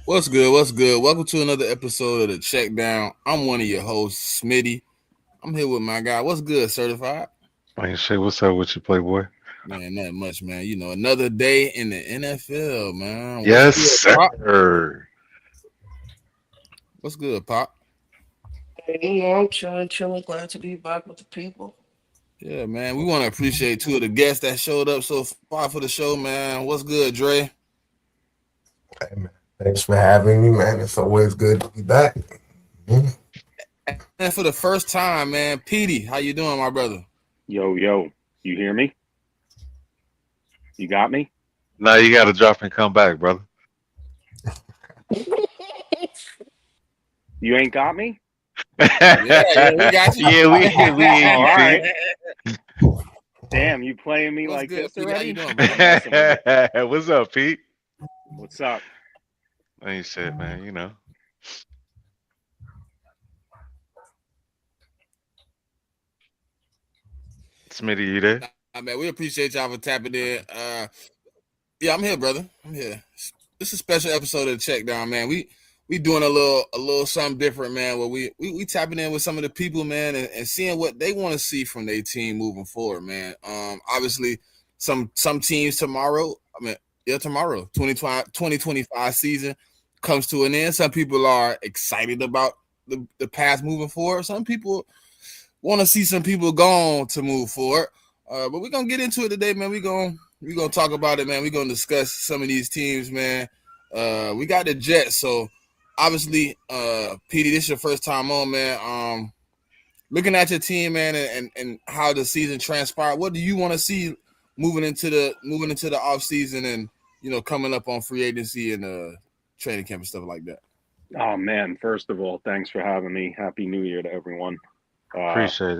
What's good? What's good? Welcome to another episode of the CheckDown. I'm one of your hosts, Smitty. I'm here with my guy. What's good, certified? I ain't say what's up with you, Playboy. Man, not much, man. You know, another day in the NFL, man. What's Yes, good, Pop? sir. What's good, Pop? Hey, I'm chilling. Glad to be back with the people. Yeah, man. We want to appreciate two of the guests that showed up so far for the show, man. What's good, Dre? Hey, man. Thanks for having me, man. It's always good to be back. And for the first time, man, Petey, how you doing, my brother? Yo, you hear me? You got me? Now you got to drop and come back, brother. You ain't got me? Yeah, we got you. Yeah, we All right. ain't Damn, you playing me What's like good, this Petey? How already? you doing, I'm messing with you. Pete. What's up, Pete? What's up? Ain't shit, man. You know. Smitty, you there? Man, we appreciate y'all for tapping in. Yeah, I'm here, brother. I'm here. This is a special episode of the Check Down, man. We doing a little something different, man. Where we tapping in with some of the people, man, and seeing what they want to see from their team moving forward, man. Obviously, some teams tomorrow. Tomorrow, 2025 season comes to an end. Some people are excited about the path moving forward. Some people want to see some people gone to move forward. But we're gonna get into it today, man. We're gonna talk about it, man. We're gonna discuss some of these teams, man. We got the Jets, so obviously, Petey, this is your first time on, man. Looking at your team, man, and how the season transpired, what do you want to see moving into the off season and coming up on free agency and training camp and stuff like that? Oh man, first of all, thanks for having me. Happy New Year to everyone. Appreciate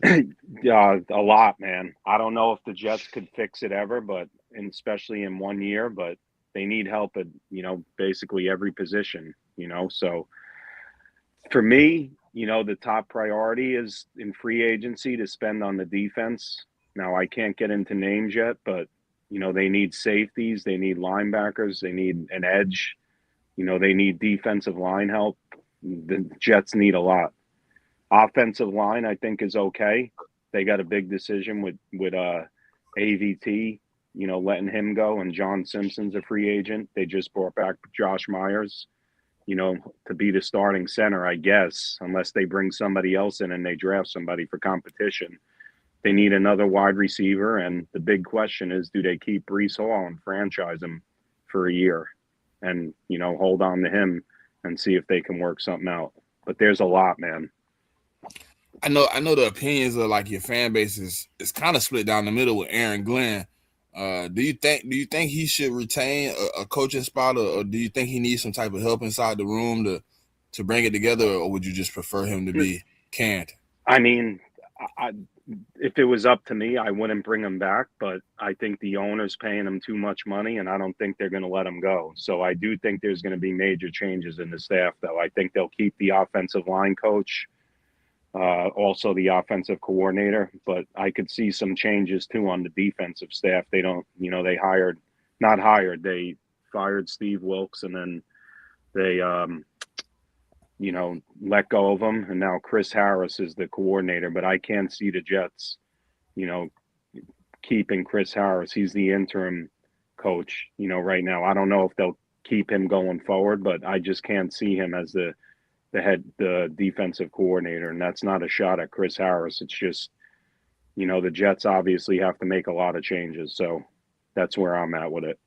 it. Yeah, a lot, man. I don't know if the Jets could fix it ever, but especially in 1 year, but they need help at, basically every position, So for me, the top priority is in free agency to spend on the defense. Now, I can't get into names yet, but, they need safeties, they need linebackers, they need an edge, they need defensive line help. The Jets need a lot. Offensive line, I think, is okay. They got a big decision with AVT, letting him go, and John Simpson's a free agent. They just brought back Josh Myers, to be the starting center, I guess, unless they bring somebody else in and they draft somebody for competition. They need another wide receiver, and the big question is, do they keep Breece Hall and franchise him for a year and, hold on to him and see if they can work something out? But there's a lot, man. I know the opinions of like your fan base is kind of split down the middle with Aaron Glenn. Do you think he should retain a coaching spot, or do you think he needs some type of help inside the room to bring it together, or would you just prefer him to be canned? I mean, if it was up to me, I wouldn't bring him back, but I think the owner's paying him too much money, and I don't think they're going to let him go. So I do think there's going to be major changes in the staff, though. I think they'll keep the offensive line coach. Also the offensive coordinator, but I could see some changes too on the defensive staff. They don't, they fired Steve Wilkes, and then they, let go of him. And now Chris Harris is the coordinator, but I can't see the Jets, keeping Chris Harris. He's the interim coach, right now. I don't know if they'll keep him going forward, but I just can't see him as the defensive coordinator, and that's not a shot at Chris Harris. It's just, the Jets obviously have to make a lot of changes, so that's where I'm at with it.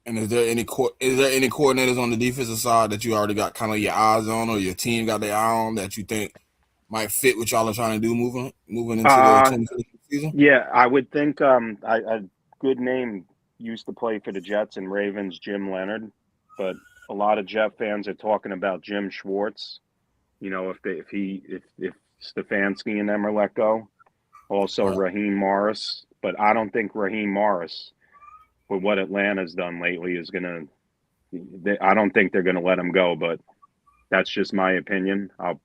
And is there any coordinators on the defensive side that you already got kind of your eyes on, or your team got their eye on that you think might fit what y'all are trying to do moving into the 2022 season? Yeah, I would think a good name used to play for the Jets and Ravens, Jim Leonard, but a lot of Jet fans are talking about Jim Schwartz. You know, if Stefanski and them are let go, also Raheem Morris, but I don't think Raheem Morris, with what Atlanta's done lately, is gonna. I don't think they're gonna let him go, but that's just my opinion. I'll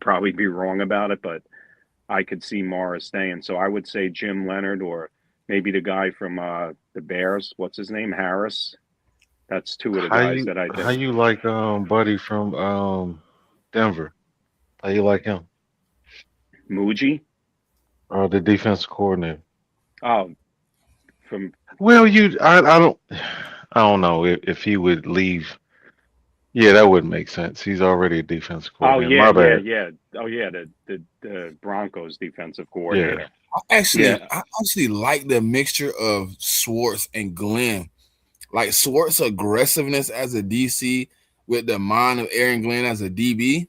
probably be wrong about it, but I could see Morris staying. So I would say Jim Leonard, or maybe the guy from the Bears. What's his name? Harris. That's two of the guys that I think. How you like Buddy from Denver? How you like him? Muji? The defensive coordinator. Oh, from Well, I don't know if he would leave. Yeah, that wouldn't make sense. He's already a defensive coordinator. My bad. yeah. Oh yeah, the Broncos defensive coordinator. Yeah. I actually like the mixture of Schwartz and Glenn. Like Schwartz's aggressiveness as a DC with the mind of Aaron Glenn as a DB.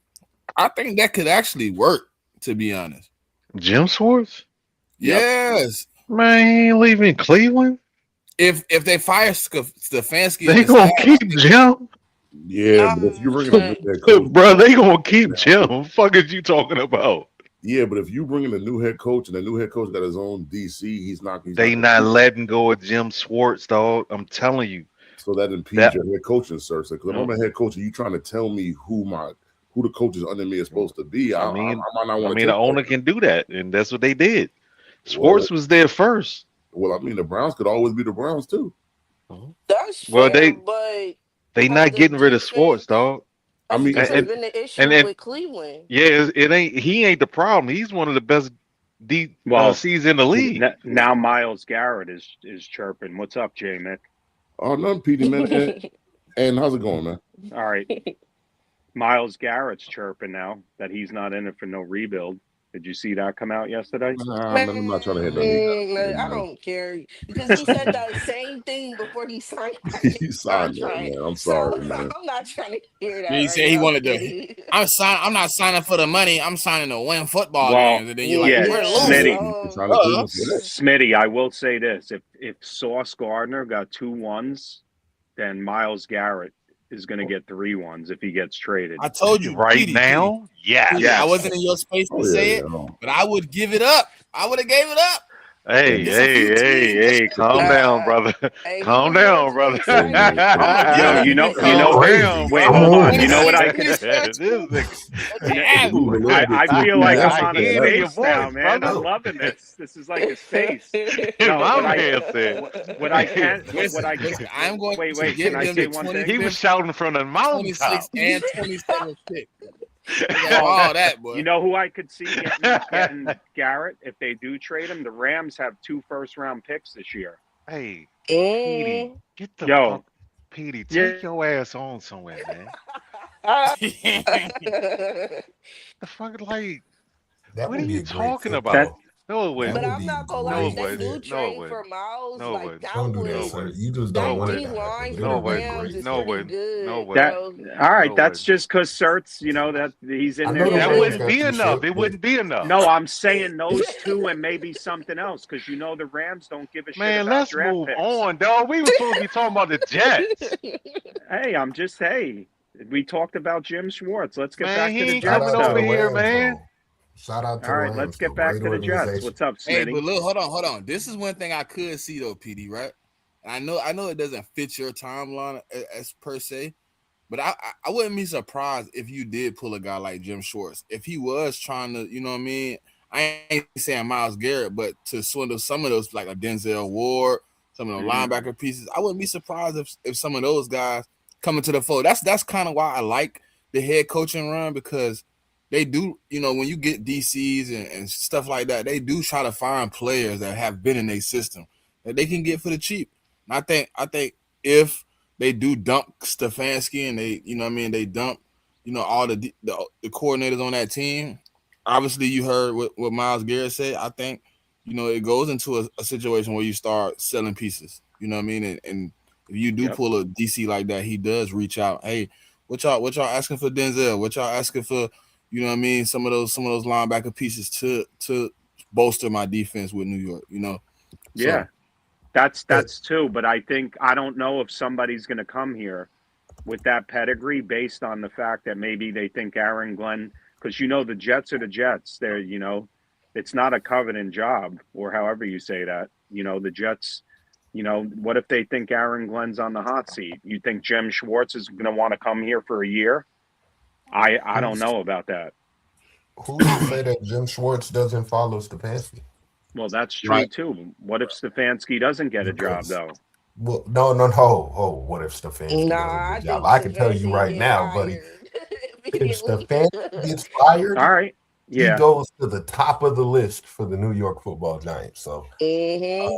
I think that could actually work, to be honest. Jim Schwartz? Yes. Man, he ain't leaving Cleveland. If they fire Stefanski, They gonna keep Jim. Yeah, but if you bring in a new head coach, Bro, they gonna keep Jim. What the fuck is you talking about? yeah, but if you bring in a new head coach and the new head coach got his own DC, he's not. They not letting go of Jim Schwartz, dog. I'm telling you. So that impedes your head coaching search. Because I'm a head coach, and you trying to tell me who the coaches under me is supposed to be. I mean, the owner can do that, and that's what they did. Schwartz was there first. Well, I mean, the Browns could always be the Browns too. That's fair, but they not getting rid of Schwartz, dog. I mean, that's been the issue with Cleveland. Yeah, he ain't the problem. He's one of the best DCs in the league. Now Myles Garrett is chirping. What's up, JMIK? Oh, nothing, Petey, man. And how's it going, man? All right. Myles Garrett's chirping now that he's not in it for no rebuild. Did you see that come out yesterday? I'm not trying to hit that. I don't care because he said that same thing before he signed. He signed it, man. I'm sorry, man. I'm not trying to hear that. He said he wanted to. I'm not signing for the money. I'm signing to win football games. And then you're like, we're losing. Smitty, I will say this: if Sauce Gardner got 2 1s, then Myles Garrett is going to get 3 1s if he gets traded. I told you right now. Yeah, I wasn't in your space to say it, but I would give it up. I would have gave it up. Hey, calm down, brother. Calm down, brother. You know, wait, hold on. You know what I can I feel like I'm on a space now, man. I'm loving this. This is like a space. What I can I'm going to get him to 20. He was shouting from the mountaintop. 26 and 27 picks. All that, boy. You know who I could see getting Garrett if they do trade him? The Rams have 2 first-round picks this year. Hey, Petey, get the fuck, Petey, take your ass on somewhere, man. The fuck, like, what are you talking about? No, it wouldn't. But I'm not gonna lie, that new trade for Miles, like that don't do that, sir. You just don't want it. No way. All right, that's just because Sertz, you know, that he's in there. That wouldn't be enough. It wouldn't be enough. No, I'm saying those 2 and maybe something else because you know the Rams don't give a shit. Man, about let's draft move picks. on, dog. We were supposed to be talking about the Jets. Hey, we talked about Jim Schwartz. Let's get back to the he ain't Jets. coming over here, man. Shout out to all right, let's get back to the Jets. What's up, Smitty? Hey, but look, hold on. This is one thing I could see though, PD, right? I know it doesn't fit your timeline as per se, but I wouldn't be surprised if you did pull a guy like Jim Schwartz. If he was trying to, you know what I mean? I ain't saying Myles Garrett, but to swindle some of those, like a Denzel Ward, some of the linebacker pieces, I wouldn't be surprised if some of those guys come into the fold. That's kind of why I like the head coaching run, because they do, you know, when you get DCs and stuff like that, they do try to find players that have been in their system that they can get for the cheap. And I think if they do dump Stefanski and they, you know what I mean, they dump, you know, all the coordinators on that team, obviously you heard what Myles Garrett said. I think, you know, it goes into a situation where you start selling pieces, you know what I mean, and if you do pull a DC like that, he does reach out. Hey, what y'all asking for Denzel? What y'all asking for? You know what I mean? Some of those linebacker pieces to bolster my defense with New York. You know. Yeah, that's too. But I don't know if somebody's going to come here with that pedigree based on the fact that maybe they think Aaron Glenn, because the Jets are the Jets. They're it's not a covenant job, or however you say that. The Jets. What if they think Aaron Glenn's on the hot seat? You think Jim Schwartz is going to want to come here for a year? I don't know about that. Who's to say that Jim Schwartz doesn't follow Stefanski? Well, that's true too. What if Stefanski doesn't get a job though? Well, no. Oh, what if Stefanski doesn't get a job? I can tell you right now, buddy. If Stefanski gets fired, all right, he goes to the top of the list for the New York Football Giants. So, Jim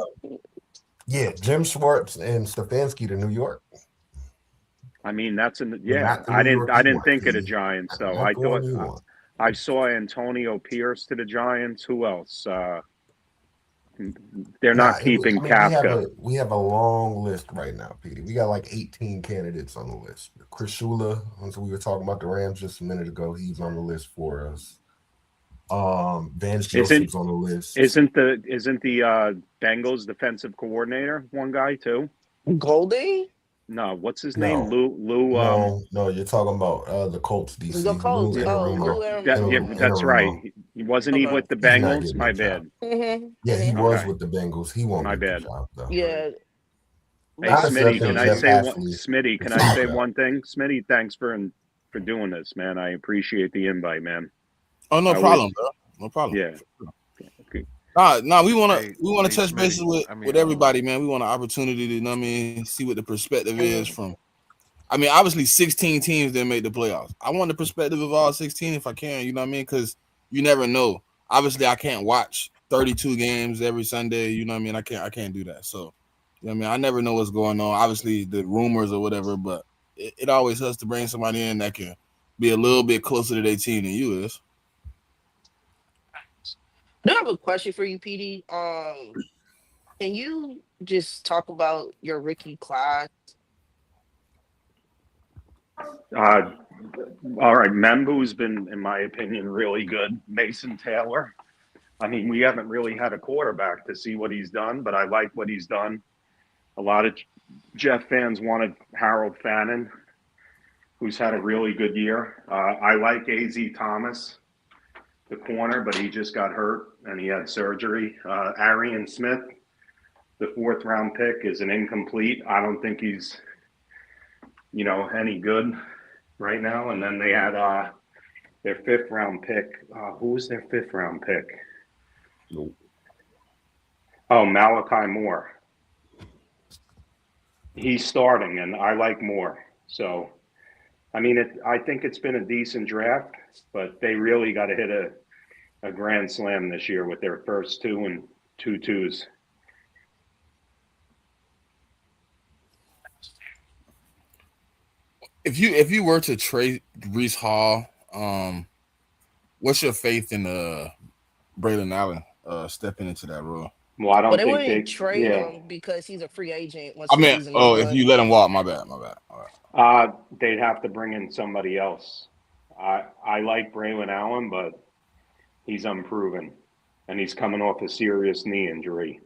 Schwartz and Stefanski to New York. I mean, that's I didn't think of the Giants though. I thought I saw Antonio Pierce to the Giants. Who else? They're not keeping Kafka. We have a long list right now, Petey. We got like 18 candidates on the list. Chris Shula, we were talking about the Rams just a minute ago. He's on the list for us. Vance Joseph's on the list. Isn't the Bengals defensive coordinator one guy too? Golding? No, what's his name? Lou. No, you're talking about the Colts DC. The Colts. That's right. Wasn't he with the Bengals? My bad. Yeah, he was with the Bengals. He won't. My bad. The job, though. Yeah. Hey, Smitty, can I say one thing? Smitty, thanks for doing this, man. I appreciate the invite, man. Oh, no problem, bro. No problem. Yeah. Okay. No, we want to touch bases with everybody, man. We want an opportunity to, see what the perspective is from. Obviously 16 teams didn't make the playoffs. I want the perspective of all 16 if I can, you know what I mean? Because you never know. Obviously, I can't watch 32 games every Sunday, you know what I mean? I can't do that. So, you know what I mean? I never know what's going on. Obviously, the rumors or whatever, but it always helps to bring somebody in that can be a little bit closer to their team than you is. I have a question for you, PD. Can you just talk about your rookie class? All right, Membu's been, in my opinion, really good. Mason Taylor. We haven't really had a quarterback to see what he's done, but I like what he's done. A lot of Jeff fans wanted Harold Fannin, who's had a really good year. I like A.Z. Thomas, the corner, but he just got hurt and he had surgery. Arian Smith, the 4th round pick, is an incomplete. I don't think he's, any good right now. And then they had their 5th round pick. Who was their 5th round pick? Nope. Oh, Malachi Moore. He's starting, and I like Moore. So, I think it's been a decent draft, but they really got to hit a grand slam this year with their first 2 and 2 twos. If you were to trade Breece Hall, what's your faith in Braylon Allen stepping into that role? Well, I don't they think wouldn't trade him because he's a free agent. If you let him walk, my bad. All right. They'd have to bring in somebody else. I like Braylon Allen, but he's unproven, and he's coming off a serious knee injury.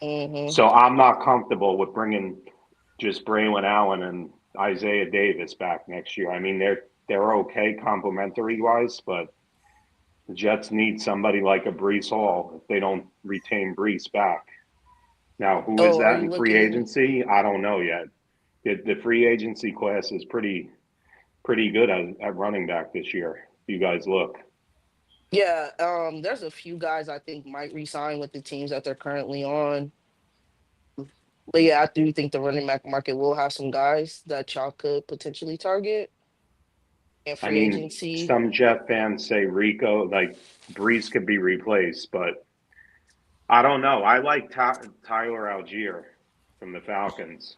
Mm-hmm. So I'm not comfortable with bringing just Braylon Allen and Isaiah Davis back next year. They're okay complimentary wise, but the Jets need somebody like a Breece Hall if they don't retain Breece back. Now, who is that in free agency? I don't know yet. The free agency class is pretty good at running back this year. If you guys look. Yeah, there's a few guys I think might re-sign with the teams that they're currently on. But yeah, I do think the running back market will have some guys that y'all could potentially target. And free agency. Some Jet fans say Rico, like Breece could be replaced, but I don't know. I like Tyler Algier from the Falcons.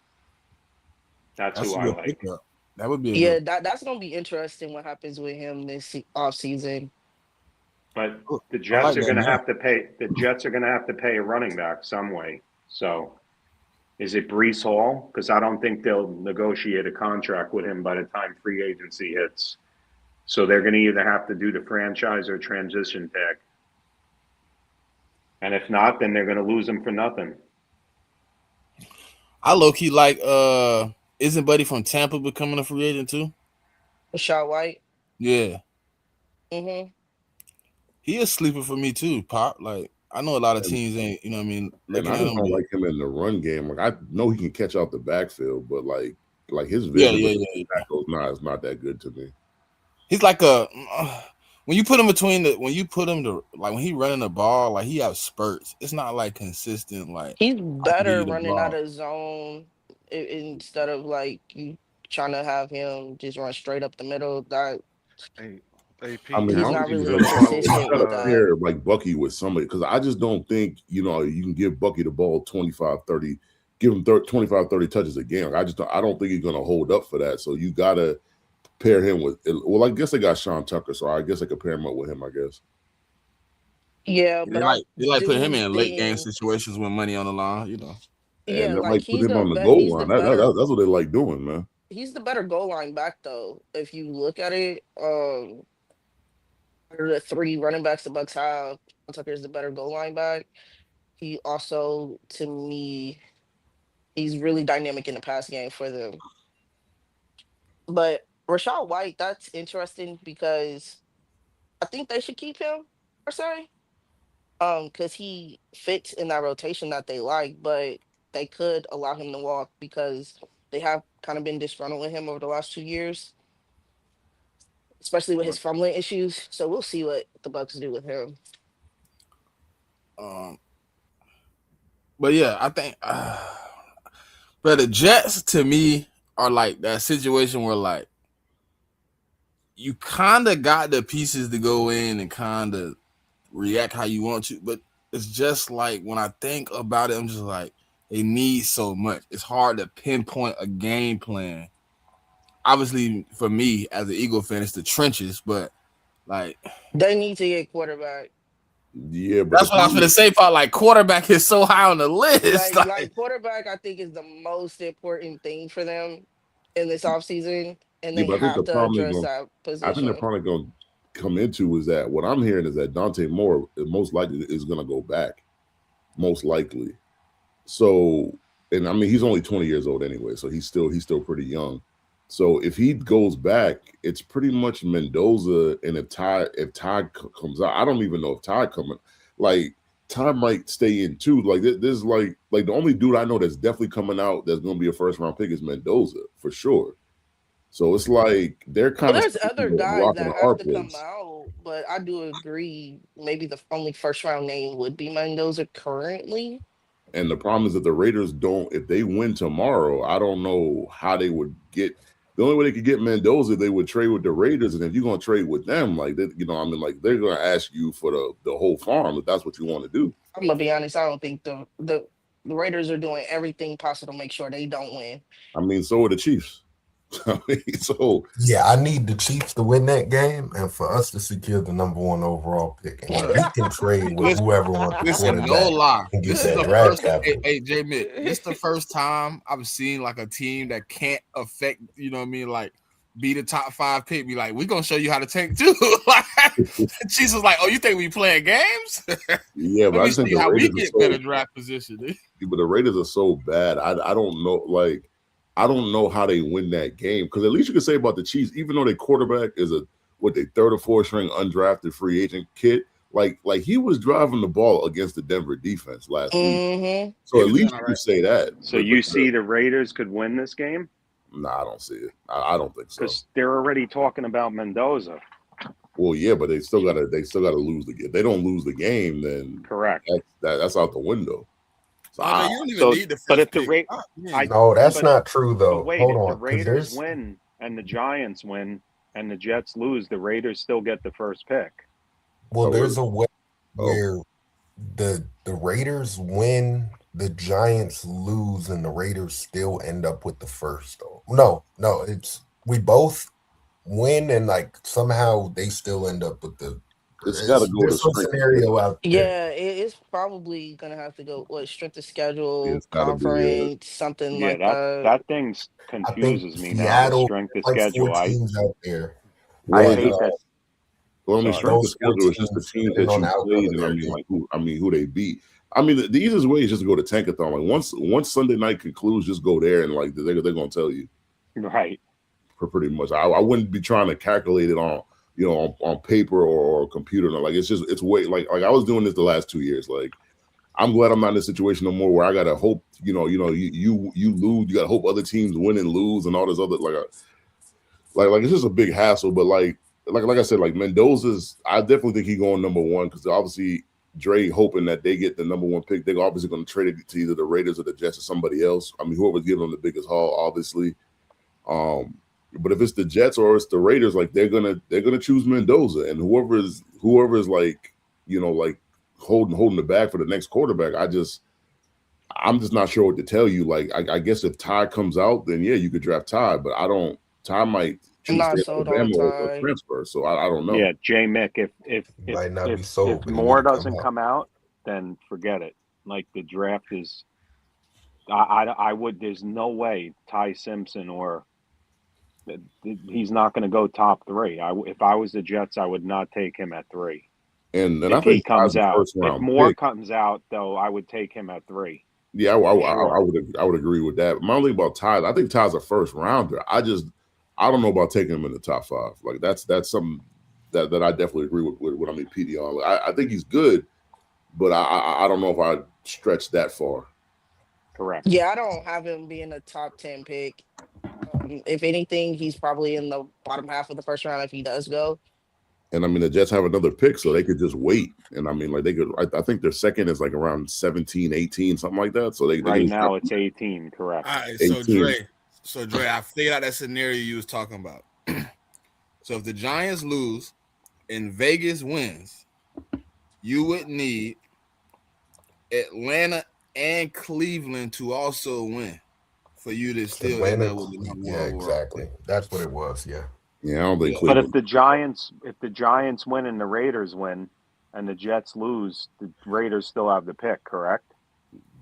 That's who I like. Pickup. That would be that's gonna be interesting what happens with him this offseason. But the Jets are gonna have to pay. The Jets are gonna have to pay a running back some way. So Is it Breece Hall? Because I don't think they'll negotiate a contract with him by the time free agency hits. So they're going to either have to do the franchise or transition tag. And if not, then they're going to lose him for nothing. I low-key like, isn't Buddy from Tampa becoming a free agent too? Rashad White? Yeah. Mm-hmm. He a sleeper for me too, Pop. Like, I know a lot of teams ain't, you know what I mean? And I just don't like him in the run game. Like, I know he can catch out the backfield, but like his vision is not that good to me. He's like a when you put him like when he running the ball, like he have spurts. It's not like consistent. Like he's better running out of zone instead of like you trying to have him just run straight up the middle. That I mean, he's not really consistent with that. Pair like Bucky with somebody, because I just don't think, you know, you can give Bucky the ball 25, 30, give him 25, 30 touches a game. I don't think he's going to hold up for that. So you got to pair him with, well, I guess they got Sean Tucker, so I guess I could pair him up with him, I guess. Yeah, but they like put him in late game situations with money on the line, you know. Yeah, and like put him on the goal line. That's what they like doing, man. He's the better goal line back, though. If you look at it, the three running backs the Bucks have, Tucker is the better goal line back. He also, to me, he's really dynamic in the pass game for them. But Rashad White, that's interesting because I think they should keep him, per se. Because he fits in that rotation that they like, but they could allow him to walk because they have kind of been disgruntled with him over the last 2 years, especially with his fumbling issues. So we'll see what the Bucks do with him. But yeah, I think, but the Jets to me are like that situation where like you kind of got the pieces to go in and kind of react how you want to, but it's just like when I think about it, I'm just like they need so much. It's hard to pinpoint a game plan. Obviously, for me as an Eagle fan, it's the trenches, but like they need to get quarterback. Yeah, but that's what I was going to say. Part like quarterback is so high on the list. Like quarterback, I think is the most important thing for them in this offseason, and they have to address that position. I think they're probably going to come into is that what I'm hearing is that Dante Moore most likely is going to go back, most likely. So, and I mean he's only 20 years old anyway, so he's still pretty young. So if he goes back, it's pretty much Mendoza, and if Ty comes out, I don't even know if Ty coming. Like Ty might stay in too. Like there's like the only dude I know that's definitely coming out that's going to be a first round pick is Mendoza for sure. So it's like they're kind of. There's other guys that have to come out, but I do agree. Maybe the only first round name would be Mendoza currently. And the problem is that the Raiders don't. If they win tomorrow, I don't know how they would get. The only way they could get Mendoza, they would trade with the Raiders, and if you're gonna trade with them, like they, you know, I mean, like they're gonna ask you for the whole farm if that's what you want to do. I'm gonna be honest. I don't think the Raiders are doing everything possible to make sure they don't win. I mean, so are the Chiefs. So yeah, I need the Chiefs to win that game, and for us to secure the number 1 overall pick, and we can trade with whoever wants to listen, no lie. This is the first. Hey, JMIK, this is the first time I've seen like a team that can't affect. You know what I mean? Like be the top 5 pick. Be like, we're gonna show you how to tank too. Like Jesus was like, oh, you think we playing games? Yeah, but I just think how we get better draft position. But the Raiders are so bad. I don't know. Like. I don't know how they win that game, because at least you can say about the Chiefs, even though their quarterback is a their 3rd or 4th string undrafted free agent kid, like he was driving the ball against the Denver defense last week. So at least you can say that. So you see the Raiders could win this game? Nah, I don't see it. I don't think so. Because they're already talking about Mendoza. Well, yeah, but they still gotta lose the game. If they don't lose the game, then correct. That's out the window. So you don't even need the first pick. No, that's not true though. Wait, hold if on. the Raiders win and the Giants win and the Jets lose, the Raiders still get the first pick. Well, there's a way where the Raiders win, the Giants lose, and the Raiders still end up with the first though. No, it's we both win and like somehow they still end up with the It's got to go to There's some strength. scenario out there. Yeah, it's probably gonna have to go strength of schedule, It's got to be. conference, something Yeah, like that. that thing I think confuses me now. The Seattle, strength of like 4 schedule. teams out there. I Well, hate that. well, I mean, Sorry. strength of Those 4 schedule is just the teams teams depending that on you the outcome played, of and I their mean, game. like who they beat. I mean, the easiest way is just to go to Tankathon. Like once Sunday night concludes, just go there and like they're gonna tell you. Right. For pretty much, I wouldn't be trying to calculate it on on paper or computer. Like it's way like I was doing this the last 2 years. Like I'm glad I'm not in this situation no more where I gotta hope you lose. You gotta hope other teams win and lose and all this other like it's just a big hassle. But like I said, like Mendoza's, I definitely think he's going number 1 because obviously Dre hoping that they get the number 1 pick. They're obviously going to trade it to either the Raiders or the Jets or somebody else. I mean, whoever's giving them the biggest haul, obviously. But if it's the Jets or it's the Raiders, like they're gonna choose Mendoza, and whoever is like like holding the bag for the next quarterback. I'm just not sure what to tell you. Like I guess if Ty comes out, then yeah, you could draft Ty, but I don't. Ty might I'm choose not to sold on Alabama or Ty. transfer, so I don't know. Yeah, JMIK. Might not be If sold, but he Moore need to come doesn't out. come out, then forget it. Like the draft is. I would. There's no way Ty Simpson or. He's not going to go top 3. If I was the Jets, I would not take him at 3. And If I think he comes Ty's a out, first if round Moore pick. comes out, though, I would take him at 3. Yeah, Sure. I would agree with that. My only thing about Ty, I think Ty's a first rounder. I don't know about taking him in the top 5. Like that's something that I definitely agree with what I mean PD on. I think he's good, but I don't know if I stretch that far. Correct. Yeah, I don't have him being a top 10 pick. If anything, he's probably in the bottom half of the first round if he does go. And I mean, the Jets have another pick, so they could just wait. And I mean, like they could. I think their second is like around 17, 18, something like that. So they right now it's 18, correct? All right, 18. so Dre, I figured out that scenario you was talking about. So if the Giants lose and Vegas wins, you would need Atlanta and Cleveland to also win for you to still end up with the number 1 Yeah, overall. exactly. That's what it was. Yeah. Yeah, I don't think. But Cleveland. if the Giants win and the Raiders win, and the Jets lose, the Raiders still have the pick, correct?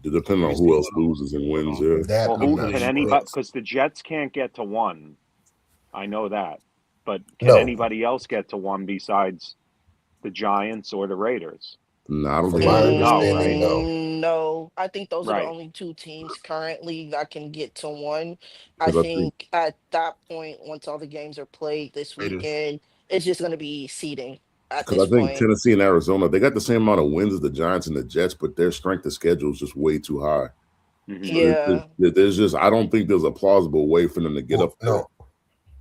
Depending on who else loses and wins, yeah. That Well, I'm who not can sure. anybody? Because the Jets can't get to 1. I know that, but can No. anybody else get to 1 besides the Giants or the Raiders? No, I don't From think. my No, understanding, no. No, I think those are the Right. only 2 teams currently that can get to 1. I 'Cause I think at that point, once all the games are played this Raiders. weekend, it's just going to be seeding at Because this I think point. Tennessee and Arizona, they got the same amount of wins as the Giants and the Jets, but their strength of schedule is just way too high. Mhm. Yeah. There's just, I don't think there's a plausible way for them to get up there. No,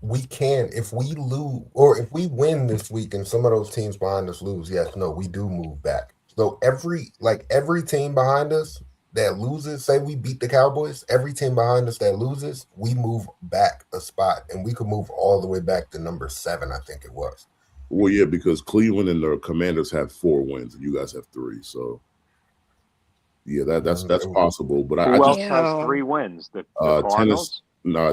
we can. If we lose or if we win this week and some of those teams behind us lose, yes, no, we do move back. So every team behind us that loses, say we beat the Cowboys, every team behind us that loses, we move back a spot, and we could move all the way back to number 7, I think it was. Well, yeah, because Cleveland and the Commanders have 4 wins, and you guys have 3. So, yeah, that's possible. But Who I else just has 3 wins? The Cardinals,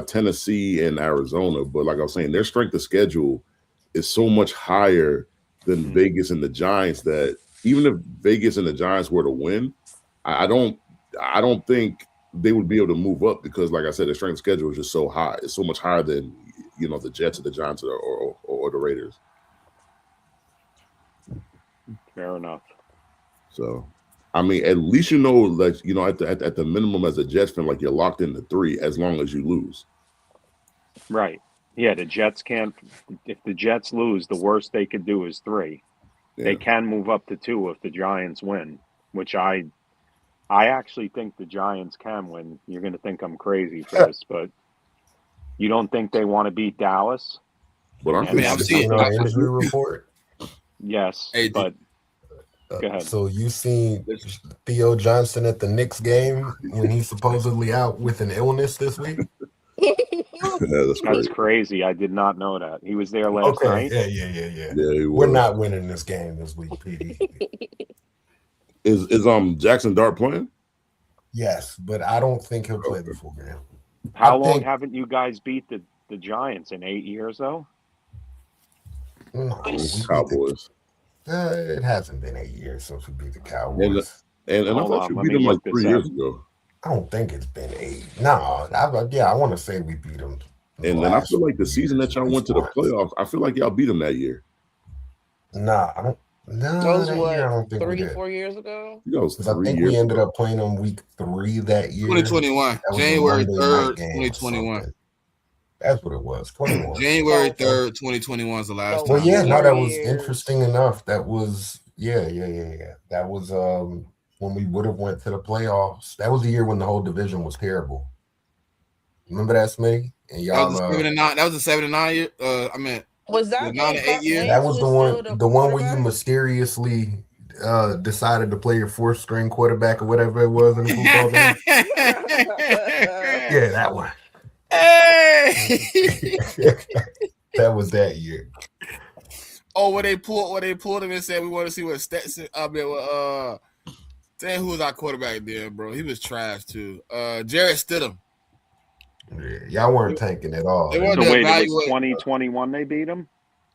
Tennessee and Arizona. But like I was saying, their strength of schedule is so much higher than Vegas and the Giants that even if Vegas and the Giants were to win, I don't think they would be able to move up because, like I said, the strength of schedule is just so high. It's so much higher than the Jets or the Giants or the Raiders. fair enough. So, I mean, at least at the minimum as a Jets fan, like you're locked into 3 as long as you lose. Right. Yeah, the Jets can't. If the Jets lose, the worst they could do is 3. Yeah. They can move up to 2 if the Giants win, which I actually think the Giants can win. You're going to think I'm crazy for this, but you don't think they want to beat Dallas? But I mean, I've seen our injury report. Yes, Hey, but go ahead. So you seen Theo Johnson at the Knicks game when he's supposedly out with an illness this week? That's crazy. I did not know that. He was there last night. Yeah. Yeah, We're not winning this game this week, PD. Is Jackson Dart playing? Yes, but I don't think he'll play the full game. How long haven't you guys beat the Giants in 8 years though? No, Cowboys. It hasn't been 8 years since we beat the Cowboys. And I Hold thought on, you let beat me them like look this 3 up. years ago. I don't think it's been 8. No, I want to say we beat them. And then I feel like the season that y'all went to the playoffs, I feel like y'all beat them that year. Nah, I don't. No, That was that what, year I don't think we 3 did. 4 years ago. That was Because I 3 think years we ended ago. up playing them week 3 that year. 2021, That was January a Monday 3rd, night game or 2021. something. That's what it was. 21. January So- 3rd, 2021 is the last So Well, time. yeah, no, that was Warriors. interesting enough. That was yeah. That was when we would have went to the playoffs. That was the year when the whole division was terrible. Remember that, Smitty? And y'all, That was the 7-9. That was the 7-9 year. I mean, Was the that 9 when to 8 Carson year. that Wentz was still the one where you quarterback? mysteriously decided to play your 4th string quarterback or whatever it was in the football game. Yeah, that one. Hey! That was that year. Oh, when they pulled him and said we want to see what Stetson. I mean, damn, who was our quarterback there, bro? He was trash too. Jarrett Stidham. Yeah, y'all weren't tanking at all. They So wanted to wait, it was evaluate. 2021 they beat them?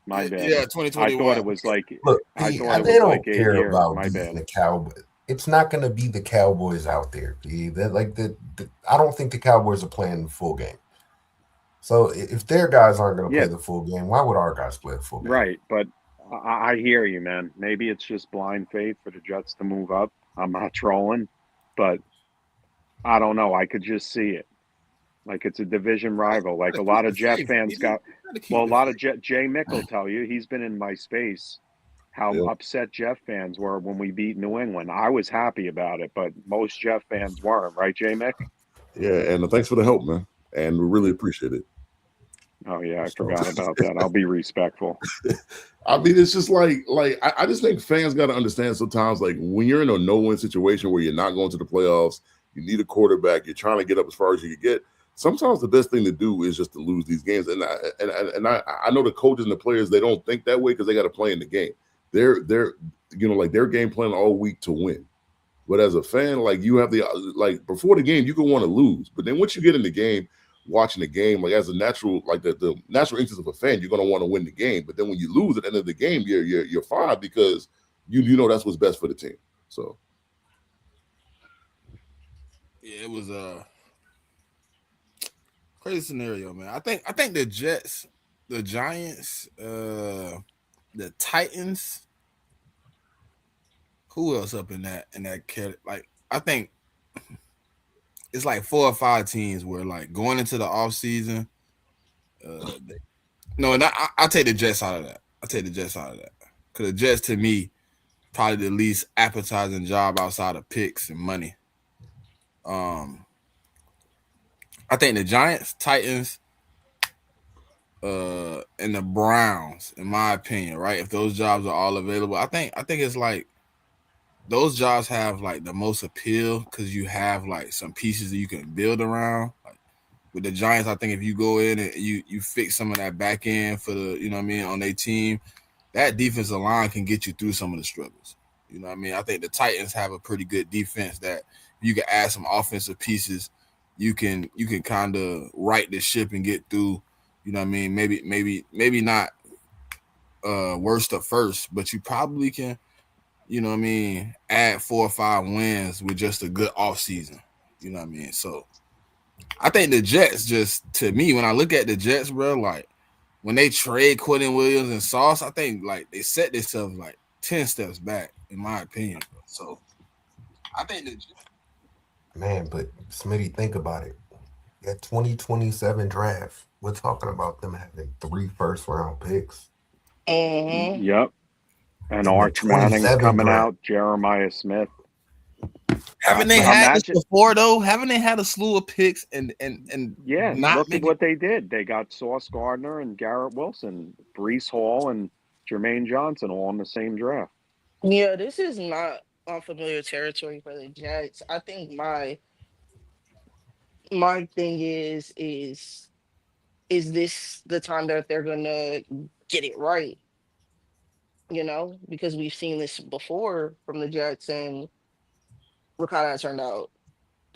My bad. Yeah, I 2021. thought it was like Look, I P, thought it they was don't like 8 care years. about My beating bad. the Cowboys. It's not going to be the Cowboys out there, P. That like I don't think the Cowboys are playing the full game. So if their guys aren't going to Yeah. play the full game, why would our guys play the full game? Right, but I hear you, man. Maybe it's just blind faith for the Jets to move up. I'm not trolling, but I don't know. I could just see it. Like it's a division rival. Like a lot of Jet fans got. Well, a lot of JMIK will tell you. He's been in my space. How upset Jet fans were when we beat New England. I was happy about it, but most Jet fans weren't. Right, JMIK? Yeah, and thanks for the help, man. And we really appreciate it. Oh yeah, I forgot about that. I'll be respectful. I mean, it's just like I just think fans got to understand sometimes, like when you're in a no-win situation where you're not going to the playoffs, you need a quarterback, you're trying to get up as far as you can get. Sometimes the best thing to do is just to lose these games. And I know the coaches and the players, they don't think that way because they got to play in the game. They're like their game plan all week to win. But as a fan, like you have like before the game, you can want to lose. But then once you get in the game, watching the game, like as a natural, like the natural instinct of a fan, you're gonna want to win the game. But then when you lose at the end of the game, you're fine because you know that's what's best for the team. So yeah, it was a crazy scenario, man. I think the Jets, the Giants, the Titans. Who else up in that category? Like I think it's like 4 or 5 teams where like going into the offseason. I'll take the Jets out of that. Because the Jets, to me, probably the least appetizing job outside of picks and money. I think the Giants, Titans, and the Browns, in my opinion, right? If those jobs are all available, I think it's like those jobs have like the most appeal because you have like some pieces that you can build around. Like with the Giants, I think if you go in and you fix some of that back end for the, on their team, that defensive line can get you through some of the struggles. You know what I mean? I think the Titans have a pretty good defense that you can add some offensive pieces. You can kind of right the ship and get through. You know what I mean? Maybe not worst to first, but you probably can, add 4 or 5 wins with just a good offseason. You know what I mean? So I think the Jets, just to me, when I look at the Jets, bro, like when they trade Quentin Williams and Sauce, I think like they set themselves like 10 steps back, in my opinion. Bro. So I think the Jets. Man, but Smitty, think about it. That 2027 draft, we're talking about them having 3 first-round picks. Mm-hmm. Yep. And Arch Manning coming out, Jeremiah Smith. Haven't they had this before though? Haven't they had a slew of picks and yeah? Look at what they did. They got Sauce Gardner and Garrett Wilson, Breece Hall and Jermaine Johnson all in the same draft. Yeah, this is not unfamiliar territory for the Jets. I think my thing is this the time that they're gonna get it right? Because we've seen this before from the Jets and look how that turned out.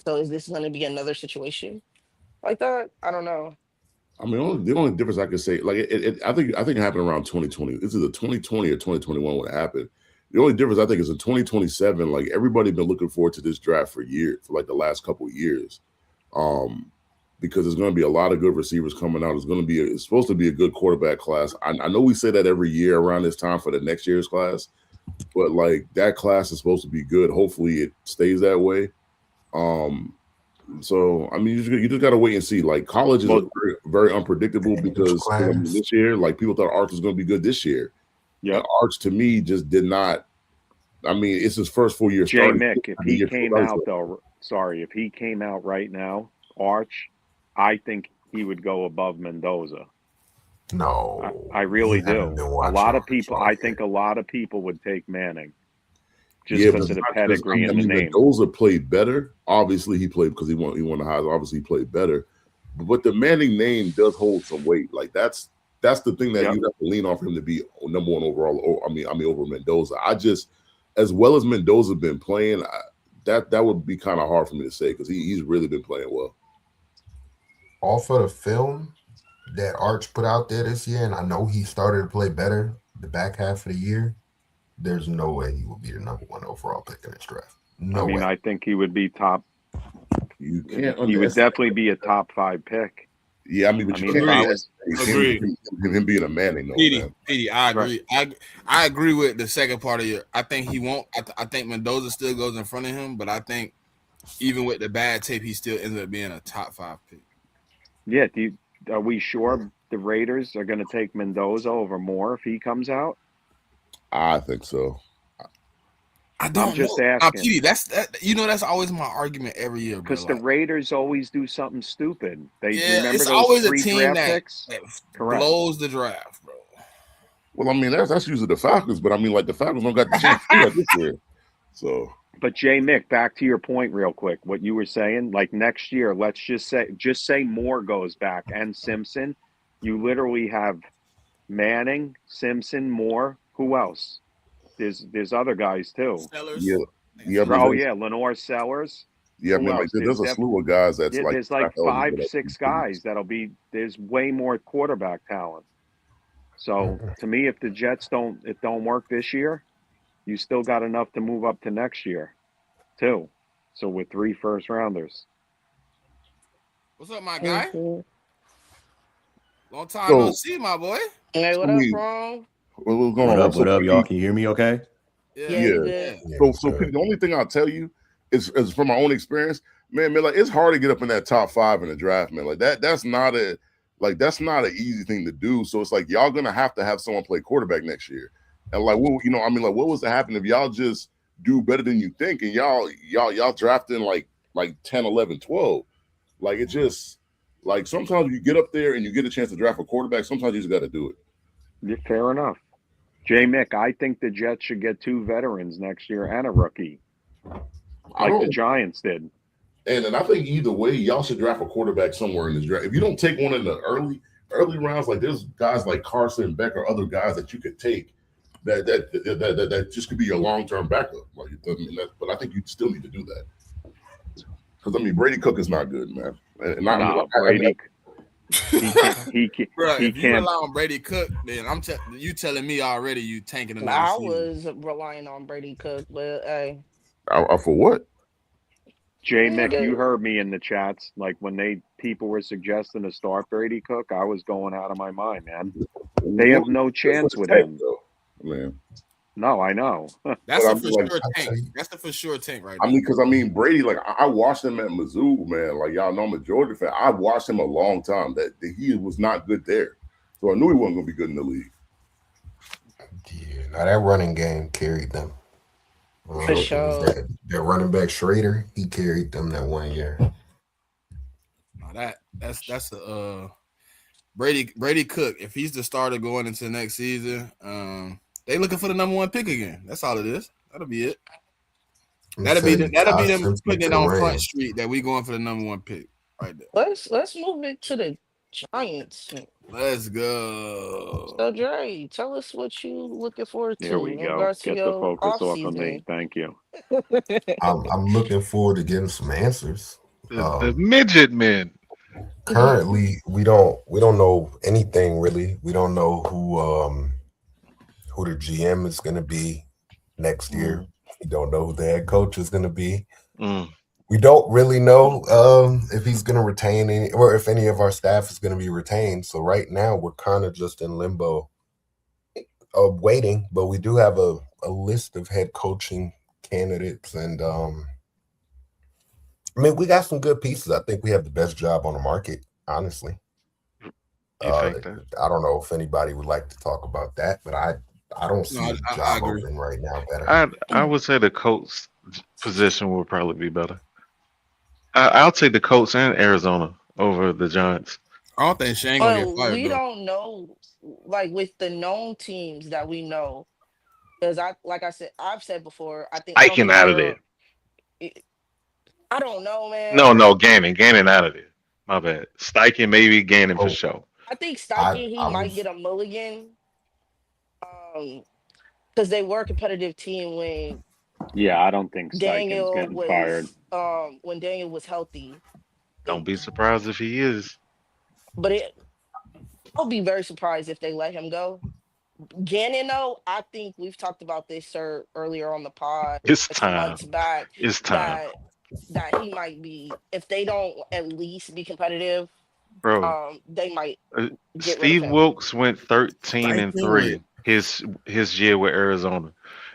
So is this going to be another situation like that? I don't know. I mean, the only difference I could say, like, I think it happened around 2020. This is a 2020 or 2021 when it happened. The only difference I think is in 2027. Like, everybody been looking forward to this draft for like the last couple of years, because there's going to be a lot of good receivers coming out. It's supposed to be a good quarterback class. I know we say that every year around this time for the next year's class, but like that class is supposed to be good. Hopefully, it stays that way. So I mean, you just gotta wait and see. Like, college is very, very unpredictable because this year, like, people thought Arch was going to be good this year. Yeah, Arch to me just did not. I mean, it's his first full year. JMIK, if he came out though, if he came out right now, Arch, I think he would go above Mendoza. No, I really do. A lot of people, I think a lot of people would take Manning. Just because of the pedigree and the name. Mendoza played better. Obviously, he played because he won the Heisman. Obviously, he played better. But the Manning name does hold some weight. Like, that's the thing that you have to lean on for him to be number one overall. I mean, over Mendoza. As well as Mendoza been playing, that would be kind of hard for me to say because he's really been playing well. Off of the film that Arch put out there this year, and I know he started to play better the back half of the year, there's no way he will be the number one overall pick in this draft. No way. I think he would be top. You can't. He would definitely be a top 5 pick. Yeah, I mean, but you can't agree him being a Manning. Petey, I agree. Right. I agree with the second part of your. I think he won't. I think Mendoza still goes in front of him, but I think even with the bad tape, he still ends up being a top 5 pick. Yeah. Are we sure the Raiders are going to take Mendoza over Moore if he comes out? I think so. I don't just asking. Petey, that's always my argument every year. Because the Raiders always do something stupid. Remember it's those always 3 a team that blows the draft, bro. Well, I mean, that's usually the Falcons, but I mean, like, the Falcons don't got the chance to do that this year. So, but JMIK, back to your point real quick. What you were saying, like, next year, let's just say Moore goes back and Simpson. You literally have Manning, Simpson, Moore. Who else? There's other guys too. Sellers. Yeah. Lenore Sellers. Yeah, I mean, like, there's a slew of guys that's like. There's like 5, 6 guys there's way more quarterback talent. So to me, if the Jets don't work this year, you still got enough to move up to next year, too. So with 3 first-rounders. What's up, my guy? Long time no see, my boy. Hey, what up, bro? What's going on? What up, y'all? Can you hear me okay? Yeah. So the only thing I'll tell you is from my own experience, man, like, it's hard to get up in that top 5 in the draft, man. Like, that's not an easy thing to do. So it's like, y'all gonna have to have someone play quarterback next year. And like, what was to happen if y'all just do better than you think and y'all drafting like 10, 11, 12? Like, it just, like, sometimes you get up there and you get a chance to draft a quarterback. Sometimes you just got to do it. Yeah, fair enough. JMIK, I think the Jets should get 2 veterans next year and a rookie, like the Giants did. And I think either way, y'all should draft a quarterback somewhere in this draft. If you don't take one in the early rounds, like, there's guys like Carson Beck or other guys that you could take that just could be your long-term backup. Like, but I think you still need to do that because, I mean, Brady Cook is not good, man. Brady. He Bro, if you can't rely on Brady Cook, then you telling me already you tanking another I season. was relying on Brady Cook, but hey. For what? JMIK, you heard me in the chats. Like, when people were suggesting to start Brady Cook, I was going out of my mind, man. They have no chance with him. Man. No, I know. That's a for sure tank. That's the for sure tank right now. I mean, because Brady, like, I watched him at Mizzou, man. Like, y'all know I'm a Georgia fan. I watched him a long time. That he was not good there, so I knew he wasn't going to be good in the league. Yeah, now that running game carried them. For sure. That running back Schrader, he carried them that 1 year. No, that's a Brady Cook. If he's the starter going into next season, they looking for the number 1 pick again. That's all it is. That'll be it. That'll be them putting it on Front Street that we going for the number 1 pick right there. Let's move it to the Giants. Let's go. So Dre, tell us what you looking forward to. Here we go. Get the focus off of me. Thank you. I'm looking forward to getting some answers. The midget men. Currently, we don't know anything really. We don't know who the GM is going to be next year. We don't know who the head coach is going to be. We don't really know if he's going to retain any, or if any of our staff is going to be retained. So right now, we're kind of just in limbo, waiting. But we do have a list of head coaching candidates, and I mean, we got some good pieces. I think we have the best job on the market, honestly. I don't know if anybody would like to talk about that, but I don't see a job open right now better. I would say the coach position will probably be better. I'll take the Colts and Arizona over the Giants. I don't think Shane gonna get fired. We don't know, like with the known teams that we know, because I've said before, I think Steichen out of there. I don't know, man. No, Gannon out of there. My bad. Steichen, maybe Gannon for sure. I think Steichen he might get a mulligan, because they were a competitive team when. Yeah, I don't think Steichen's getting fired. When Daniel was healthy. Don't be surprised if he is. But I'll be very surprised if they let him go. Gannon, though, I think we've talked about this, sir, earlier on the pod. It's time. Months back. It's time. That he might be, if they don't at least be competitive, bro. They might. Steve Wilkes went 13-3 his year with Arizona.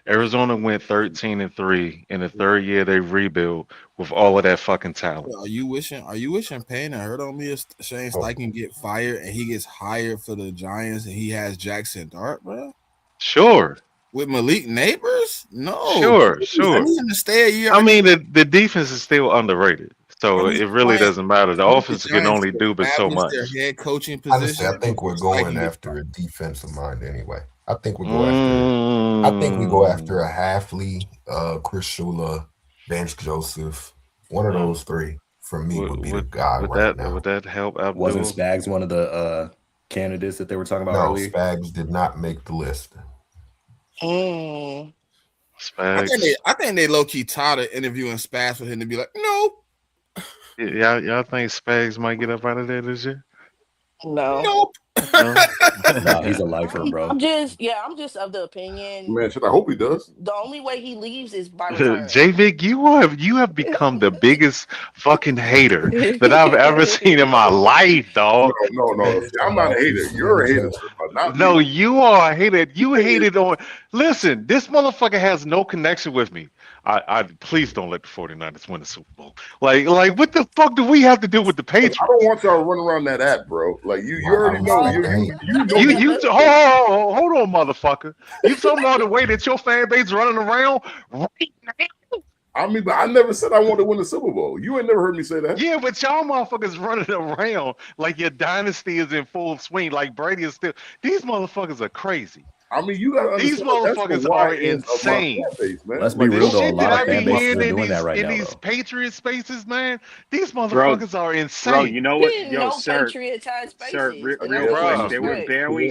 Arizona went 13-3 in the third year they rebuild with all of that fucking talent. Are you wishing Payne and hurt on me if Shane Steichen get fired and he gets hired for the Giants and he has Jackson Dart, bro? Sure. With Malik Neighbors? No. Sure. I need him to stay a year. I mean, the defense is still underrated. So it really doesn't matter. The offense can only do but so much. Their head coaching position. Honestly, I think we're going after a defensive mind anyway. I think we go after a Halfley, Chris Shula, Vance Joseph. One of those three for me would be the guy right now. Would that help out? Wasn't Spags one of the candidates that they were talking about earlier? No, Spags did not make the list. Spags. I think they low key tired of interviewing Spags for him to be like, no. Y'all think Spags might get up out of there this year? No. Nope. No, he's a lifer, bro. I'm just of the opinion. Man, I hope he does. The only way he leaves is by retirement. JMIK, you have become the biggest fucking hater that I've ever seen in my life, dog. No. I'm not a hater. You're a hater. No, you are a hater. You hated on. Listen, this motherfucker has no connection with me. I please don't let the 49ers win the Super Bowl. Like what the fuck do we have to do with the Patriots? I don't want y'all to run around that app, bro. Like you already know. Hold on, motherfucker. You talking about the way that your fan base running around right now? I mean, but I never said I wanted to win the Super Bowl. You ain't never heard me say that. Yeah, but y'all motherfuckers running around like your dynasty is in full swing, like Brady is still. These motherfuckers are crazy. I mean, you got these motherfuckers are insane. Base, Let's be real, though. A lot of fan bases are doing that right now. In these Patriot spaces, man, these motherfuckers are insane. Bro, you know what? Sir, Patriots had spaces. Sir, real quick, they were barely.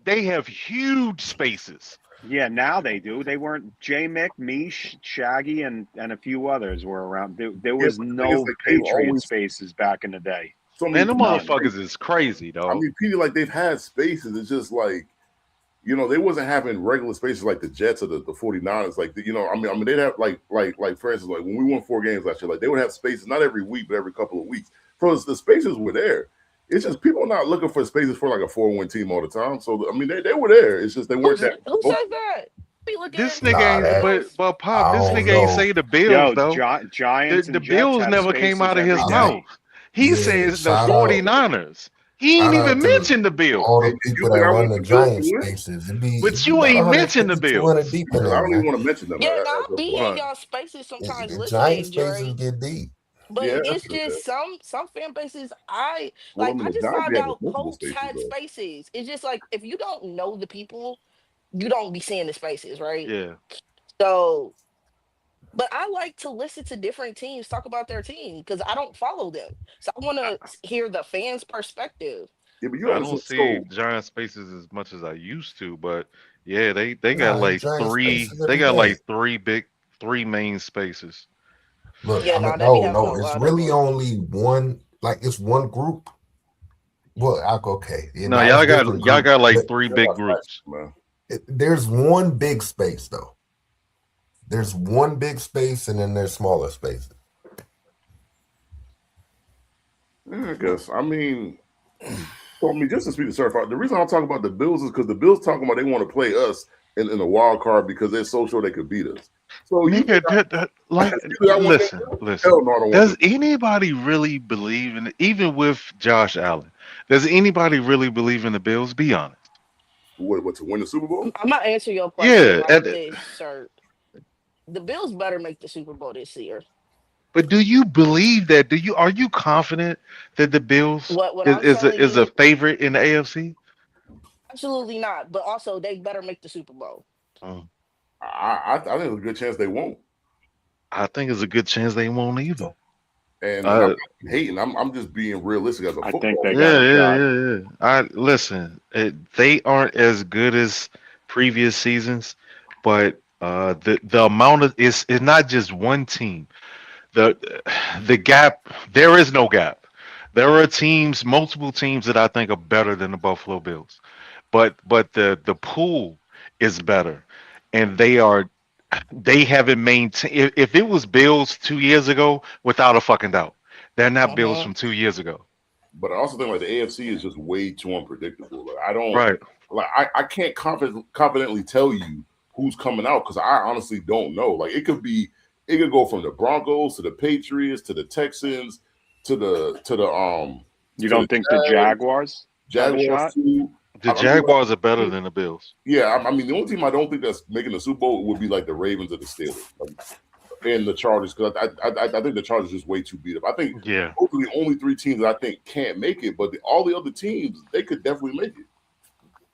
They have huge spaces. Yeah, now they do. They weren't. JMIK, me, Shaggy, and a few others were around. There was no Patriot spaces back in the day. Man, the motherfuckers is crazy, though. I mean, Peter, like they've had spaces. It's just like. They wasn't having regular spaces like the Jets or the 49ers. Like, I mean, they'd have like for instance, like when we won 4 games last year, like they would have spaces, not every week, but every couple of weeks. So the spaces were there. It's just people are not looking for spaces for like a 4-win team all the time. So, I mean, they were there. It's just they weren't that. Who said that? This nigga ain't, but Pop, this nigga ain't say the Bills, though. Giants the Bills never came out of his mouth. He says the 49ers. He ain't even mentioned the Bills. All the people that run the Giants spaces. But you ain't mentioned the Bills. I don't even want to mention them. Yeah, I'll be in y'all spaces sometimes. The Giants spaces get deep. But it's just some fan bases. I just found out Colts had spaces. It's just like if you don't know the people, you don't be seeing the spaces, right? Yeah. So. But I like to listen to different teams talk about their team because I don't follow them. So I want to hear the fans' perspective. Yeah, but I don't see giant spaces as much as I used to, but yeah, they got like 3. They got like 3 main spaces. Look, no, it's really only one Like it's one group. Well, okay. Yeah, No, it's y'all different got groups, like but 3 big groups. Man. there's one big space though. There's one big space, and then there's smaller spaces. Yeah, I guess. I mean, just to speak to certified, the reason I'm talking about the Bills is because the Bills talking about they want to play us in the wild card because they're so sure they could beat us. So Nigga, listen. Hell no, I don't Does want to. anybody really believe in it? Even with Josh Allen, does anybody really believe in the Bills? Be honest. What to win the Super Bowl? I'm gonna answer your Yeah, question like this, sir. The Bills better make the Super Bowl this year. but do you believe that? Are you confident that the Bills What I'm telling is a you, favorite in the AFC? absolutely not. But also, they better make the Super Bowl. I think there's a good chance they won't. I think it's a good chance they won't either. And I'm not hating. I'm just being realistic as a football. I think they got Yeah. Listen, they aren't as good as previous seasons, but the amount of it's not just one team. The gap, there is no gap. There are multiple teams that I think are better than the Buffalo Bills, but the pool is better, and they haven't maintained. If it was Bills 2 years ago, without a fucking doubt, they're not Bills from 2 years ago. But I also think like the AFC is just way too unpredictable. Like I don't Right. Like I can't confidently tell you who's coming out because I honestly don't know. Like it could go from the Broncos to the Patriots to the Texans to the You don't think the Jaguars have a shot? too. The Jaguars are better than the Bills. Yeah, I mean the only team I don't think that's making the Super Bowl would be like the Ravens or the Steelers. And the Chargers, because I think the Chargers are just way too beat up. I think those are the only 3 teams that I think can't make it, but all the other teams, they could definitely make it.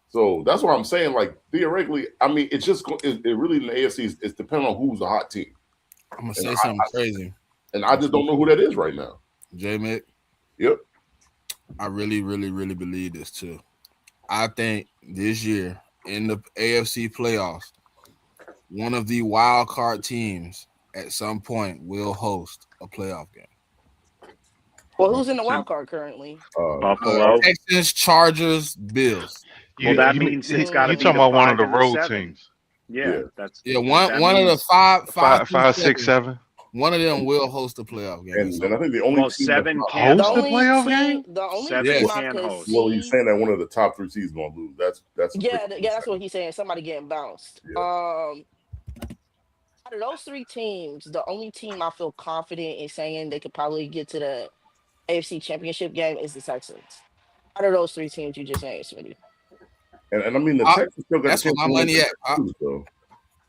So that's what I'm saying. Like theoretically, I mean, it's just it really in the AFC it's depending on who's the hot team. I'm gonna say something crazy, and I just don't know who that is right now. JMIK. Yep. I really, really, really believe this too. I think this year in the AFC playoffs, one of the wild card teams at some point will host a playoff game. Well, who's in the wild card currently? Buffalo, Texans, Chargers, Bills. Well, that means it's got to be talking about one of the 5 and road 7. teams. Yeah, that's one of the five, 6, 7. One of them will host a playoff game. And I think the only 7 can host the playoff game. The only 7 team I can could host. Well, see. he's saying that one of the top 3 seeds gonna lose. That's That's what he's saying. Somebody getting bounced. Yeah. Out of those 3 teams, the only team I feel confident in saying they could probably get to the AFC Championship game is the Texans. Out of those 3 teams you just named, Smitty. And I mean the Texans still got that's where my money at. I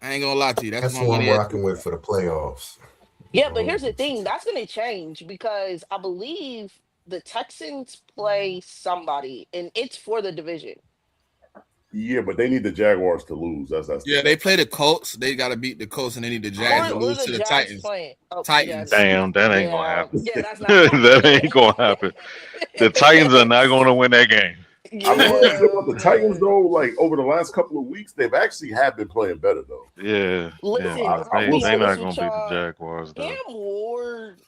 ain't gonna lie to you. That's what I'm rocking with for the playoffs. Yeah, but here's the thing. That's going to change because I believe the Texans play somebody, and it's for the division. Yeah, but they need the Jaguars to lose. That's they play the Colts. They got to beat the Colts, and they need the Jags to lose to the Titans. Titans. Damn, that ain't gonna happen. Yeah, that's not that ain't gonna happen. The Titans are not gonna win that game. Yeah. I mean, the Titans though, like over the last couple of weeks, they've actually been playing better though. Yeah, listen, they're not gonna beat the Jaguars though. Cam Ward,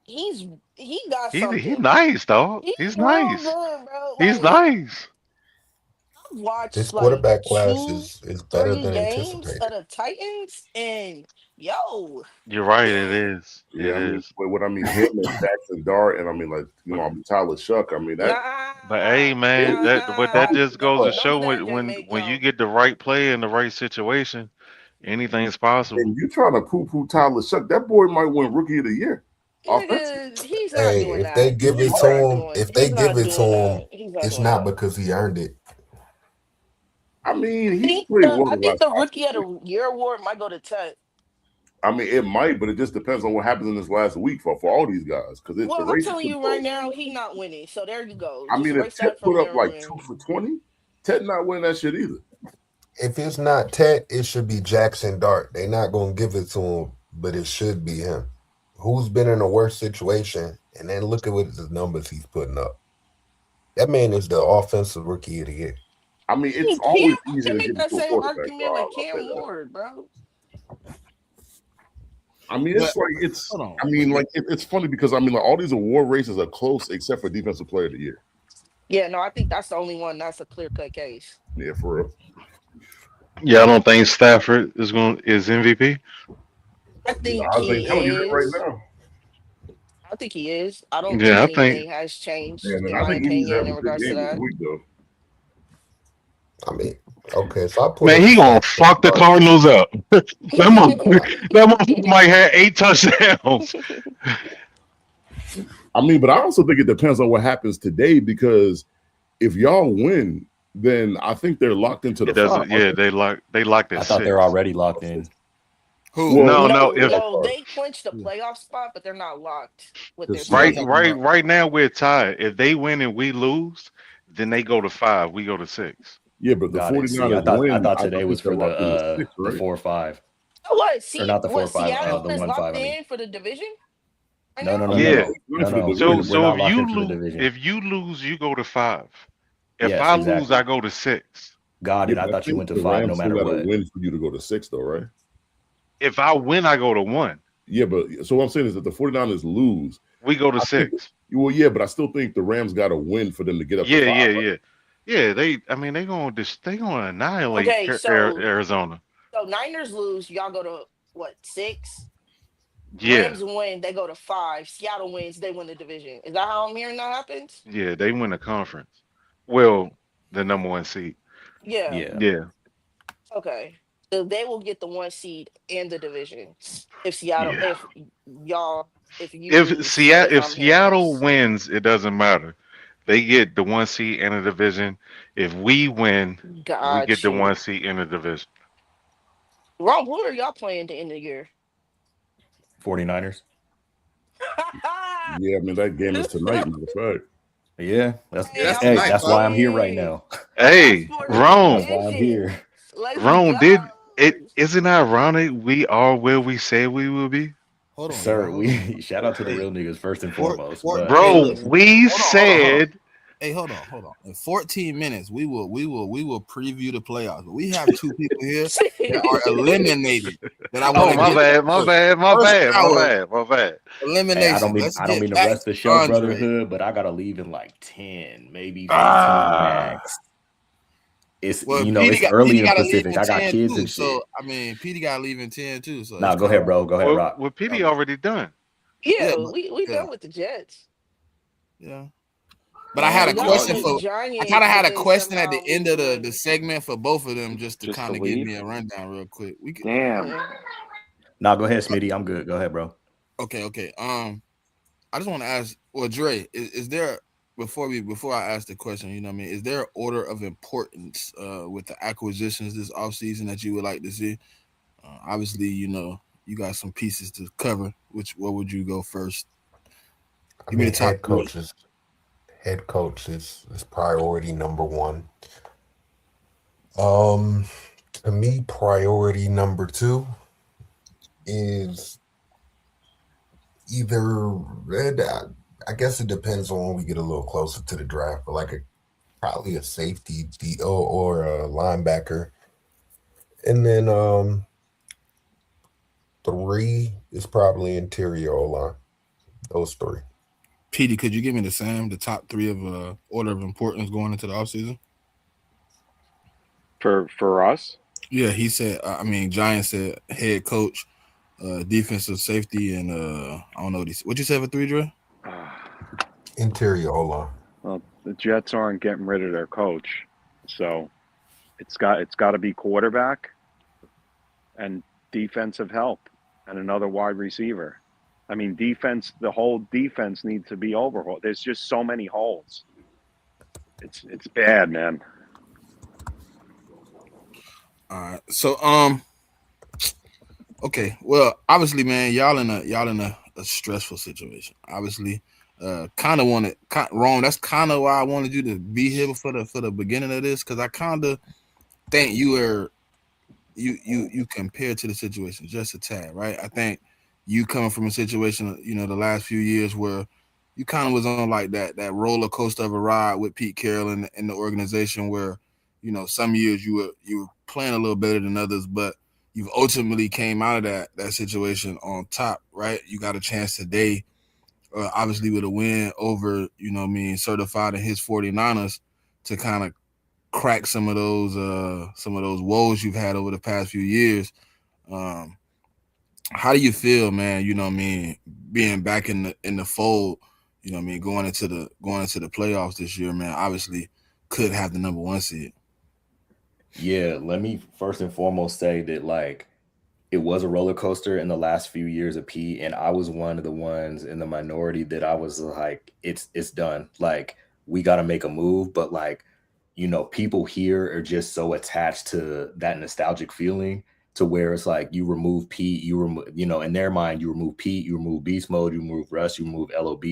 he got something. He's nice, dog. He's nice. Good, bro. He's nice. I've watched this quarterback class 2, is better 3 than games anticipated. of the Titans, and you're right. It is. Yeah, him and Jackson Dart, and I mean Tyler Shuck. I mean that. But hey, man, that just goes to show when you get the right player in the right situation, anything's possible. And you trying to poo Tyler Shuck? That boy might win Rookie of the Year. He's not doing that. If they give it to him, it's not because he earned it. I mean, I think the Rookie of the Year award might go to Ted. I mean, it might, but it just depends on what happens in this last week for all these guys. Because I'm telling you right now, he's not winning. So there you go. I mean, if Ted put up like 2 for 20, Ted not winning that shit either. If it's not Ted, it should be Jackson Dart. They're not going to give it to him, but it should be him. Who's been in a worse situation, and then look at what the numbers he's putting up. That man is the offensive Rookie of the Year. I mean, it's always easy to make get that to a same quarterback. argument like Cam Ward, bro. I mean, it's hold on. I mean, like it's funny because I mean, like all these award races are close except for Defensive Player of the Year. Yeah, no, I think that's the only one that's a clear-cut case. Yeah, for real. Yeah, I don't think Stafford is MVP. I think I he think telling you that right is. now. I think he is. I don't think Yeah, I think anything has changed, Yeah, man, in I my think he needs to opinion, have in a good regards to game this that. week, though. I mean, okay, so I put man, up he the gonna stats. fuck the Cardinals up. that motherfucker might have 8 touchdowns. I mean, but I also think it depends on what happens today because if y'all win, then I think they're locked into the It doesn't. 5. Yeah, they locked I at thought 6. they're already locked in. Who? Well, No. If No, they clinched the playoff spot, but they're not locked with The their Right, season. talking about. right now we're tied. If they win and we lose, then they go to 5. We go to 6. yeah, but the Got it. See, I 49ers thought win. today was think they're for locked into 6, the right? 4-5. Oh, what? Or not the What? 4-5, Seattle the is 1-5. locked I mean, in for the division right no, now? Yeah. For the So division. we're not if locked you into the lose, division. if you lose, you go to 5. If Yes, I lose, exactly. I go to 6. Got Yeah, it. I but I thought you think went to the 5 no Rams still matter got to what. win for you to go to 6, though, right? If I win, I go to 1. Yeah, but so what I'm saying is that the 49ers lose. We go to I think- 6. Well, yeah, but I still think the Rams got to win for them to get up to 5. Right? Yeah. They gonna annihilate Okay, so Arizona. Niners lose, y'all go to what, 6? Yeah, Rams win, they go to 5. Seattle wins, they win the division. Is that how I'm hearing that happens? yeah. They win the conference. Well, the number 1 seed. Yeah. Yeah. Yeah, Okay. So they will get the 1 seed in the division. If Seattle, yeah. if you If lose, Seattle I'm hearing this. wins, it doesn't matter. They get the 1 seed in the division. If we win, we Got get the you. 1 seed in the division. Ron, who are y'all playing to end the year? 49ers. Yeah, I mean that game is tonight. Matter of fact. Yeah, that's hey, tonight, that's why I'm here right now. Hey, For the Rome. That's why I'm here. Let's Rome, go. isn't ironic we are where we say we will be? Hold on, Sir, y'all, hold we shout out to the Hey, real niggas first and Fort- foremost. Fort- But Bro, Hey, listen. we Hold on. said Hey, hold on. In 14 minutes, we will preview the playoffs. But we have 2 people here that are eliminated. That I want to my get bad, my bad. elimination. hey, I don't mean Let's to get back rest the to show, Andre. brotherhood, but I gotta leave in like 10, maybe 15 max. It's Well, it's Petey early in gotta leave Pacific. in I got 10 kids too, and shit. so I mean, Petey got to leave in 10 too. So Nah, it's go ahead, kinda- bro. Go ahead, Rock. Well, PD already done. Yeah, Yeah, but- we yeah. done with the Jets. Yeah. But I had a Y'all question on for. the Giants, I kind of had a but then question at the somehow end of lose. the segment for both of them, just to Just kind to of give leave? me a rundown real quick. We could, Damn. Nah, go ahead, Smitty. I'm good. Go ahead, bro. okay. I just want to ask. Well, Dre, is there before I ask the question, you know what I mean? Is there an order of importance with the acquisitions this offseason that you would like to see? Obviously, you got some pieces to cover. What would you go first? I mean, head coach is priority number 1. To me, priority number 2 is either I guess it depends on when we get a little closer to the draft, but like probably a safety or a linebacker, and then 3 is probably interior O-line. Those 3. Petey, could you give me the top 3 of order of importance going into the offseason? For us? Yeah, he said. Giants said head coach, defensive safety, and I don't know what you said for 3, Dre. Interior O-line. Well, the Jets aren't getting rid of their coach, so it's got to be quarterback and defensive help and another wide receiver. I mean, defense. The whole defense needs to be overhauled. There's just so many holes. It's bad, man. All right. So okay. Well, obviously, man, y'all in a stressful situation. Obviously, kind of wanted wrong. That's kind of why I wanted you to be here for the beginning of this, because I kind of think you compared to the situation just a tad, right? I think you coming from a situation, the last few years where you kind of was on like that roller coaster of a ride with Pete Carroll and the organization, where some years you were playing a little better than others, but you've ultimately came out of that situation on top, right? You got a chance today, obviously with a win over, certified in his 49ers to kind of crack some of those woes you've had over the past few years. How do you feel, man? Being back in the fold, going into the playoffs this year, man. Obviously, could have the number 1 seed. Yeah, let me first and foremost say that like it was a roller coaster in the last few years of P, and I was one of the ones in the minority that I was like, it's done. Like we got to make a move, but like, people here are just so attached to that nostalgic feeling to where it's like you remove Pete, in their mind, you remove Pete, you remove Beast Mode, you remove Russ, you remove LOB,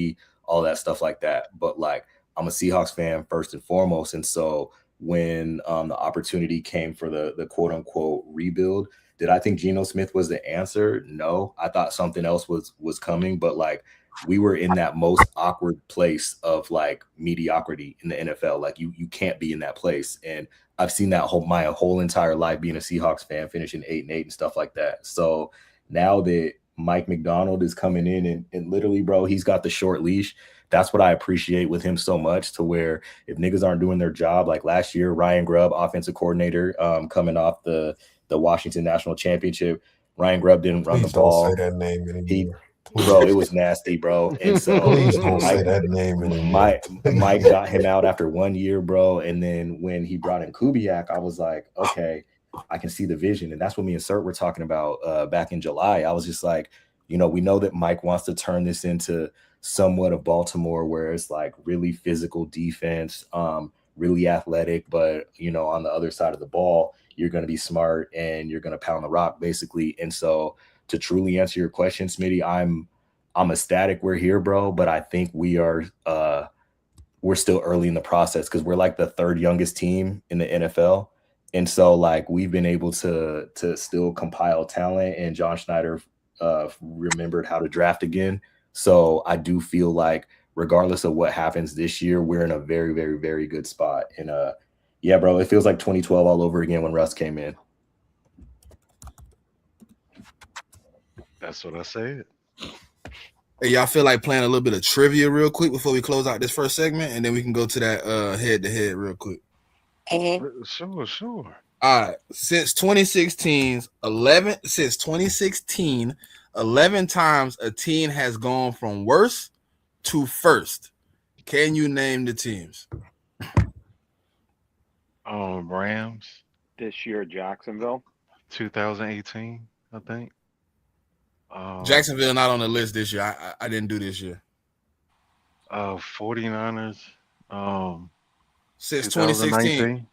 all that stuff like that. But like, I'm a Seahawks fan first and foremost. And so when the opportunity came for the quote unquote rebuild, did I think Geno Smith was the answer? No, I thought something else was coming, but like we were in that most awkward place of like mediocrity in the NFL. Like you can't be in that place. And I've seen that my whole entire life being a Seahawks fan, finishing 8-8 and stuff like that. So now that Mike McDonald is coming in and literally, bro, he's got the short leash. That's what I appreciate with him so much, to where if niggas aren't doing their job, like last year, Ryan Grubb, offensive coordinator, coming off the Washington National Championship, Ryan Grubb didn't run the ball. Don't say that name anymore. Bro, it was nasty, bro. And so Please don't say that name anymore. Mike got him out after 1 year, bro. And then when he brought in Kubiak, I was like, okay, I can see the vision. And that's what me and Cert were talking about back in July. I was just like, we know that Mike wants to turn this into somewhat of Baltimore, where it's like really physical defense, really athletic, but on the other side of the ball, you're going to be smart and you're going to pound the rock, basically. And so to truly answer your question, Smitty, I'm ecstatic we're here, bro. But I think we're still early in the process because we're like the 3rd youngest team in the NFL. And so like we've been able to still compile talent, and John Schneider remembered how to draft again. So I do feel like regardless of what happens this year, we're in a very, very, very good spot. And yeah, bro, it feels like 2012 all over again when Russ came in. That's what I said. Hey, y'all feel like playing a little bit of trivia real quick before we close out this first segment, and then we can go to that head-to-head real quick. Sure. All right. Since 2016, 11 times a team has gone from worst to first. Can you name the teams? Rams. This year, Jacksonville. 2018, I think. Jacksonville not on the list this year. I didn't do this year. 49ers. Since 2016.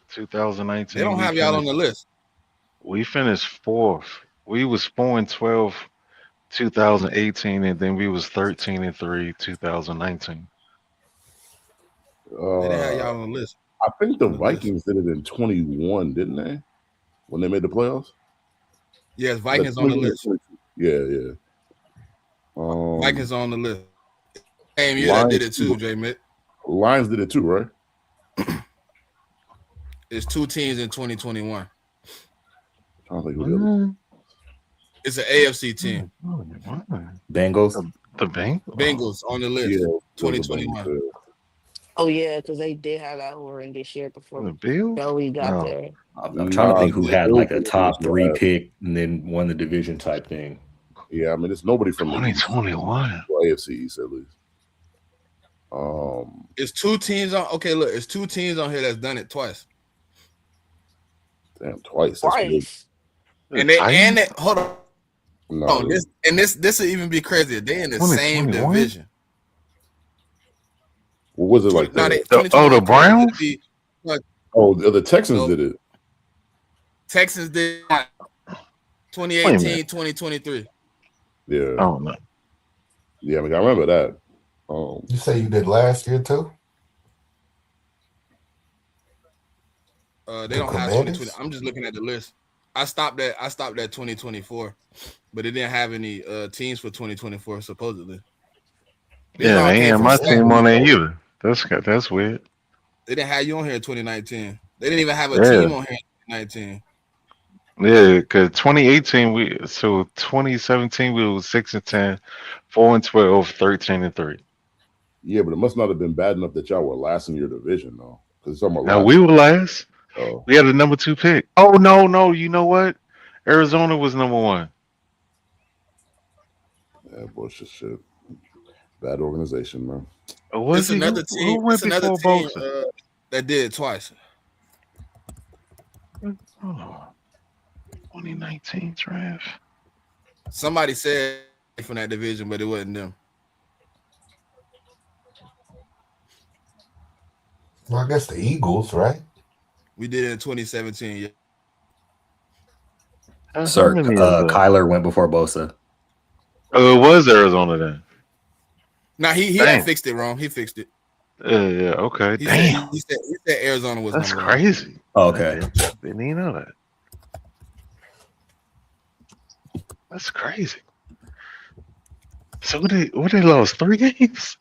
2019. They don't have y'all on the list. We finished 4th. We was 4-12, 2018, and then we was 13-3, 2019. They didn't have y'all on the list. I think the Vikings did it in 21, didn't they? When they made the playoffs? Yes, Vikings on the list. Yeah. Vikings on the list. Same year that did it too, JMIK. Lions did it too, right? It's 2 teams in 2021. I don't think who It's an AFC team. Bengals. The Bengals? Bengals on the list. Yeah, 2021. Oh yeah, because they did have that horrendous year before The Bills? Joey got there. I'm trying to think who had like a top 3 pick and then won the division type thing. Yeah, I mean it's nobody from 2021. the AFC East at least. It's 2 teams on. Okay, look, it's 2 teams on here that's done it twice. Damn, twice. That's weird. Twice. And they hold on. No, Oh, this will even be crazier. They in the same 2021? division. What was it like? No, that? the Browns? The Texans did it. Texans did 2018, 2023. Yeah. Oh no. Yeah, I mean I remember that. You say you did last year too? They don't have 2020. I'm just looking at the list. I stopped at 2024, but it didn't have any teams for 2024 supposedly. Yeah, they ain't my team on there either. That's weird. They didn't have you on here in 2019. They didn't even have a team on here 2019. Yeah, because 2018 2017 we was 6-10, 4-12, 13-3. Yeah, but it must not have been bad enough that y'all were last in your division though. Because it's almost Now last. we were last. Oh, We had the number 2 pick. Oh no, you know what? Arizona was number 1. yeah, bullshit shit. Bad organization, man. Was It's he? another Who team. went It's another before team Bosa? that did it twice. Oh, 2019 draft. Somebody said from that division, but it wasn't them. Well, I guess the Eagles, right? We did it in 2017. Yeah. How Sir, many is that? Kyler went before Bosa. Oh, it was Arizona then. Now he Damn. had fixed it wrong. He fixed it. Yeah, okay. He Damn. said Arizona was That's number 1. crazy. Oh, okay. Didn't even know that. That's crazy. So what they lost 3 games?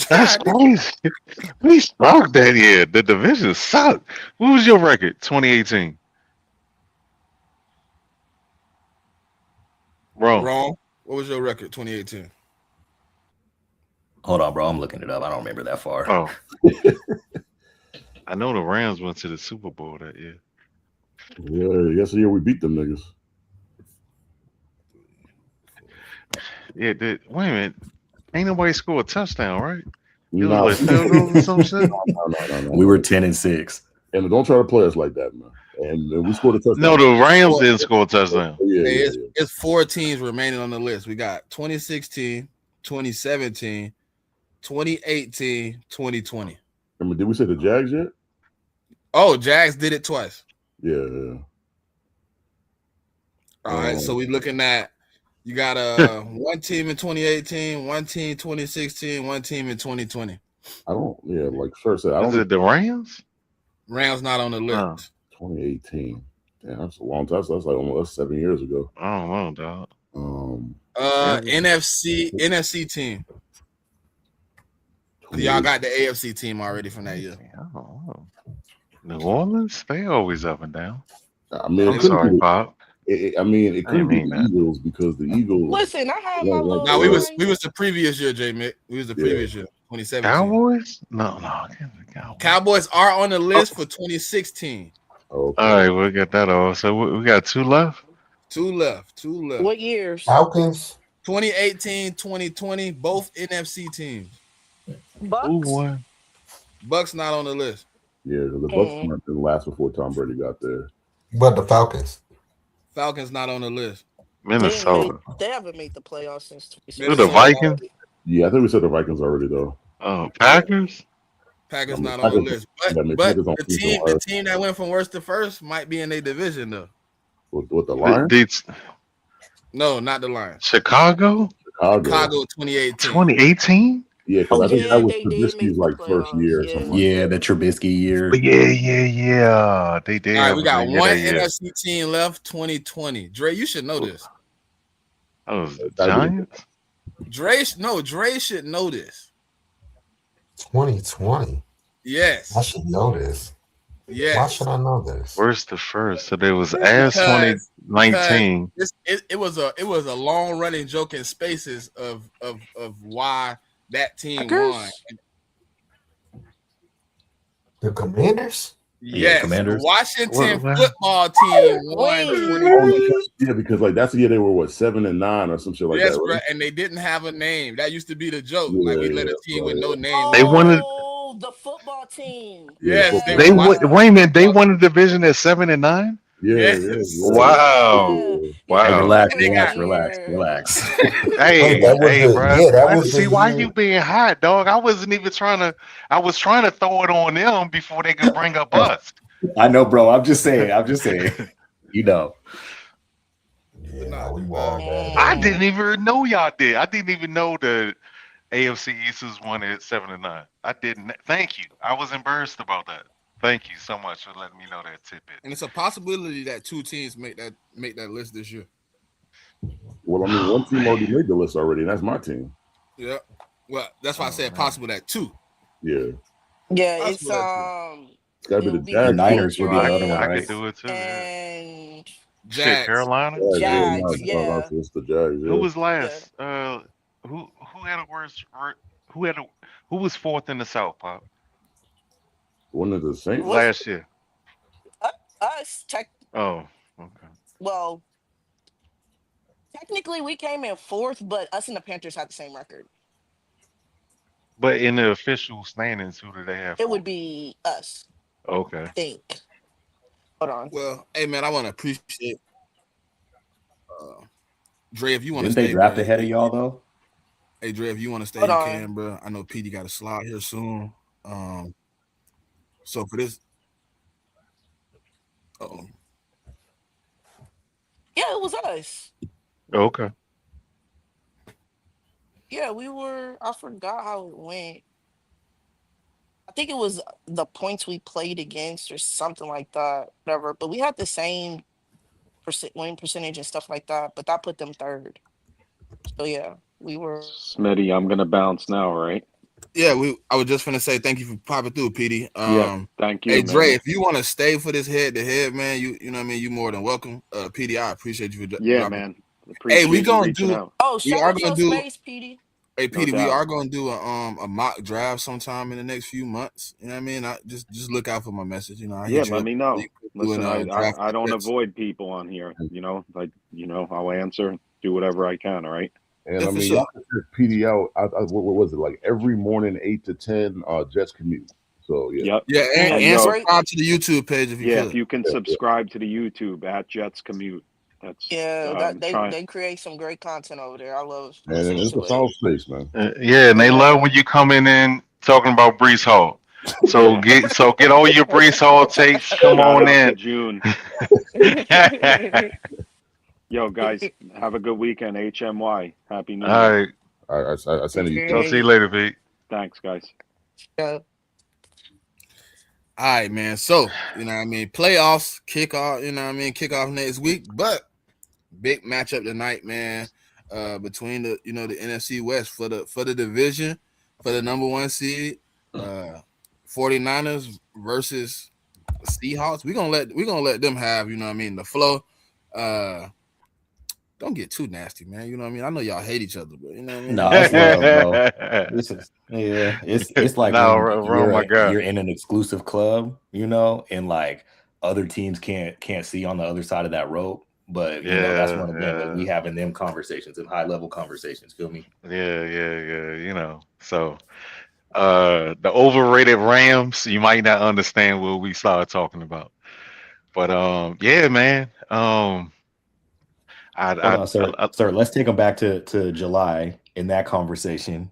That's crazy. We sucked that year. The division sucked. What was your record 2018? Wrong. What was your record 2018? Hold on, bro. I'm looking it up. I don't remember that far. Oh. I know the Rams went to the Super Bowl that year. Yeah, yes, the year we beat them niggas. Yeah, wait a minute. Ain't nobody scored a touchdown, right? It No, was like field goals or some shit. no. We were 10-6. And don't try to play us like that, man. And we scored a touchdown. No, the Rams didn't score a touchdown. Yeah, It's 4 teams remaining on the list. We got 2016, 2017, 2018, 2020. I mean, did we say the Jags yet? Oh, Jags did it twice. Yeah. All right, so we're looking at you got one team in 2018, one team 2016, one team in 2020. Like Sir said, I don't. Is it the Rams? Rams not on the list. 2018. Damn, that's a long time. So that's like almost 7 years ago. I don't know, dog. NFC team. Y'all got the AFC team already from that year. I don't know. New Orleans, they always up and down. I mean, I'm sorry, Pop. It couldn't be the Eagles because the Eagles. Listen, I had my little. No, we was the previous year, JMIK. We was the previous year, 2017. Cowboys? No. Cowboys are on the list for 2016. Okay. All right, we'll get that off. So we got 2 left? 2 left. What years? Falcons. 2018, 2020, both NFC teams. Bucks. Who won? Bucks not on the list. Yeah, because the Bucks weren't the last before Tom Brady got there. But the Falcons. Falcons not on the list. Minnesota. They haven't made the playoffs since 2016. Who, the Vikings? Yeah, I think we said the Vikings already though. Oh, Packers? Packers not on the list. But the team that went from worst to first might be in their division though. With the Lions? No, not the Lions. Chicago 2018. 2018? Yeah, because I think that was Trubisky's like first year or something. Yeah, the Trubisky year. Yeah. They did. All right, we got one NFC team left, 2020. Dre, you should know this. Oh, the Giants? Dre should know this. 2020. Yes. I should know this. Yes. Why should I know this? Where's the first? So there was as 2019. It was a long running joke in spaces of why that team won. The Commanders? Yes, Commanders. the Washington football team won. Yeah, because like that's the year they were 7-9 or some shit like that. Right? Bro, and they didn't have a name. That used to be the joke. Like we let a team with no name. They wanted the football team. Yes, wait a minute. They won the division at 7-9. Yeah. Wow. Hey, relax. Hey, bro. See why you being hot, dog? I wasn't even trying to. I was trying to throw it on them before they could bring up us. I know, bro. I'm just saying. You know. Yeah, we won. I didn't even know y'all did. I didn't even know the AFC East was won at 7-9. I didn't. Thank you. I was embarrassed about that. Thank you so much for letting me know that tidbit. And it's a possibility that 2 teams make that list this year. Well, I mean, one team already made the list already, and that's my team. Yeah. Well, that's why I said possible that 2. Yeah. Yeah, That's it's It's got to It be would the be the The Jags. Niners would be the other Patriots one, I right? could do it too. Yeah. and Shit, Jags. Carolina. Jags. No, Yeah, it's the Jags. Who Yeah. was yeah. last? Who had a worse? Who had a? Who was fourth in the South, Pop, One of the Saints. Was last year? us tech? Oh, okay. Well, technically we came in fourth, but us and the Panthers had the same record. But in the official standings, who do they have It for? would be us, Okay. I think. Hold on. Well, hey man, I want to appreciate Dre. If you want to Didn't they stay, bro. draft ahead of y'all though? Hey Dre, if you want to stay, Hold you on. can, bro. I know PD got a slot here soon. So for this, oh, Yeah, it was us. Okay. Yeah, we were. I forgot how it went. I think it was the points we played against or something like that. Whatever. But we had the same win percentage and stuff like that. But that put them third. So yeah, we were. Smitty, I'm gonna bounce now, right? yeah, I was just gonna say thank you for popping through, PD. Yeah, thank you, Hey man. Dre, if you want to stay for this head to head, man, you know what I mean. You more than welcome. PD, I appreciate you for Yeah, dropping. man. Appreciate we you gonna reaching do. out. Oh, We shout are out gonna your do. space, Petey. Hey No PD, we doubt. are gonna do a mock draft sometime in the next few months. You know what I mean? I just look out for my message. You know, I Yeah, hit you let up. me know. Doing Listen, I draft don't picks. avoid people on here. I'll answer, do whatever I can. All right. And Yeah, I for mean, sure. y'all can check PD out. What was it like every morning, 8 to 10? Jets commute. So yeah. Yep. Yeah, and And yo, subscribe to the YouTube page if you yeah, could. if you can subscribe to the YouTube at Jets Commute, that's Yeah, that trying. they create some great content over there. I love And listening it's to a it. sound space, man. Yeah, and they love when you coming in talking about Brees Hall. So Yeah. get all your Brees Hall takes. Come Shout on out to in. June. Yo, guys, have a good weekend. HMY. Happy New All Year. right. I send you. I'll see you later, Pete. Thanks, guys. Yeah. All right, man. So, you know what I mean? Playoffs kick off, you know what I mean? Kick off next week, but big matchup tonight, man. Between the NFC West for the division, for the number 1 seed, 49ers versus Seahawks. We're gonna let them have, you know what I mean, the flow. Don't get too nasty, man. You know what I mean? I know y'all hate each other, but you know what I mean? No, it's love, bro. This is it's like No, when oh my God. you're in an exclusive club, and like other teams can't see on the other side of that rope. But that's one of them that we having them conversations and high level conversations. Feel me? Yeah. So the overrated Rams, you might not understand what we started talking about. But yeah, man. Hold on, sir. Sir, let's take them back to July in that conversation.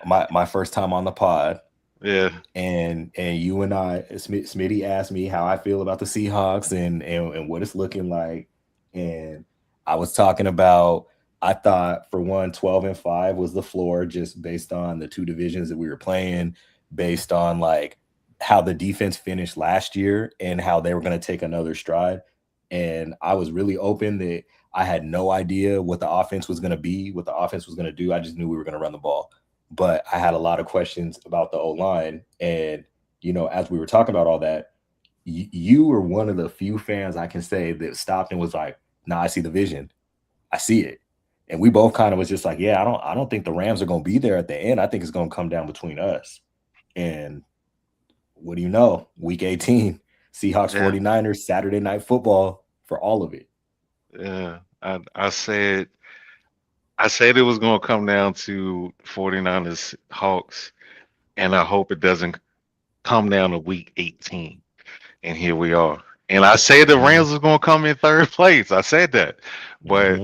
My first time on the pod. Yeah. And you and I, Smitty asked me how I feel about the Seahawks and what it's looking like. And I was talking about, I thought for 12-5 was the floor, just based on the 2 divisions that we were playing, based on like how the defense finished last year and how they were going to take another stride. And I was really open that I had no idea what the offense was going to be, what the offense was going to do. I just knew we were going to run the ball. But I had a lot of questions about the O-line. And, as we were talking about all that, you were one of the few fans I can say that stopped and was like, nah, I see the vision. I see it. And we both kind of was just like, yeah, I don't think the Rams are going to be there at the end. I think it's going to come down between us. And what do you know? Week 18, Seahawks, 49ers, Saturday Night Football for all of it. Yeah. I said it was going to come down to 49ers Hawks, and I hope it doesn't come down to week 18. And here we are. And I said the Rams was going to come in third place. I said that. But,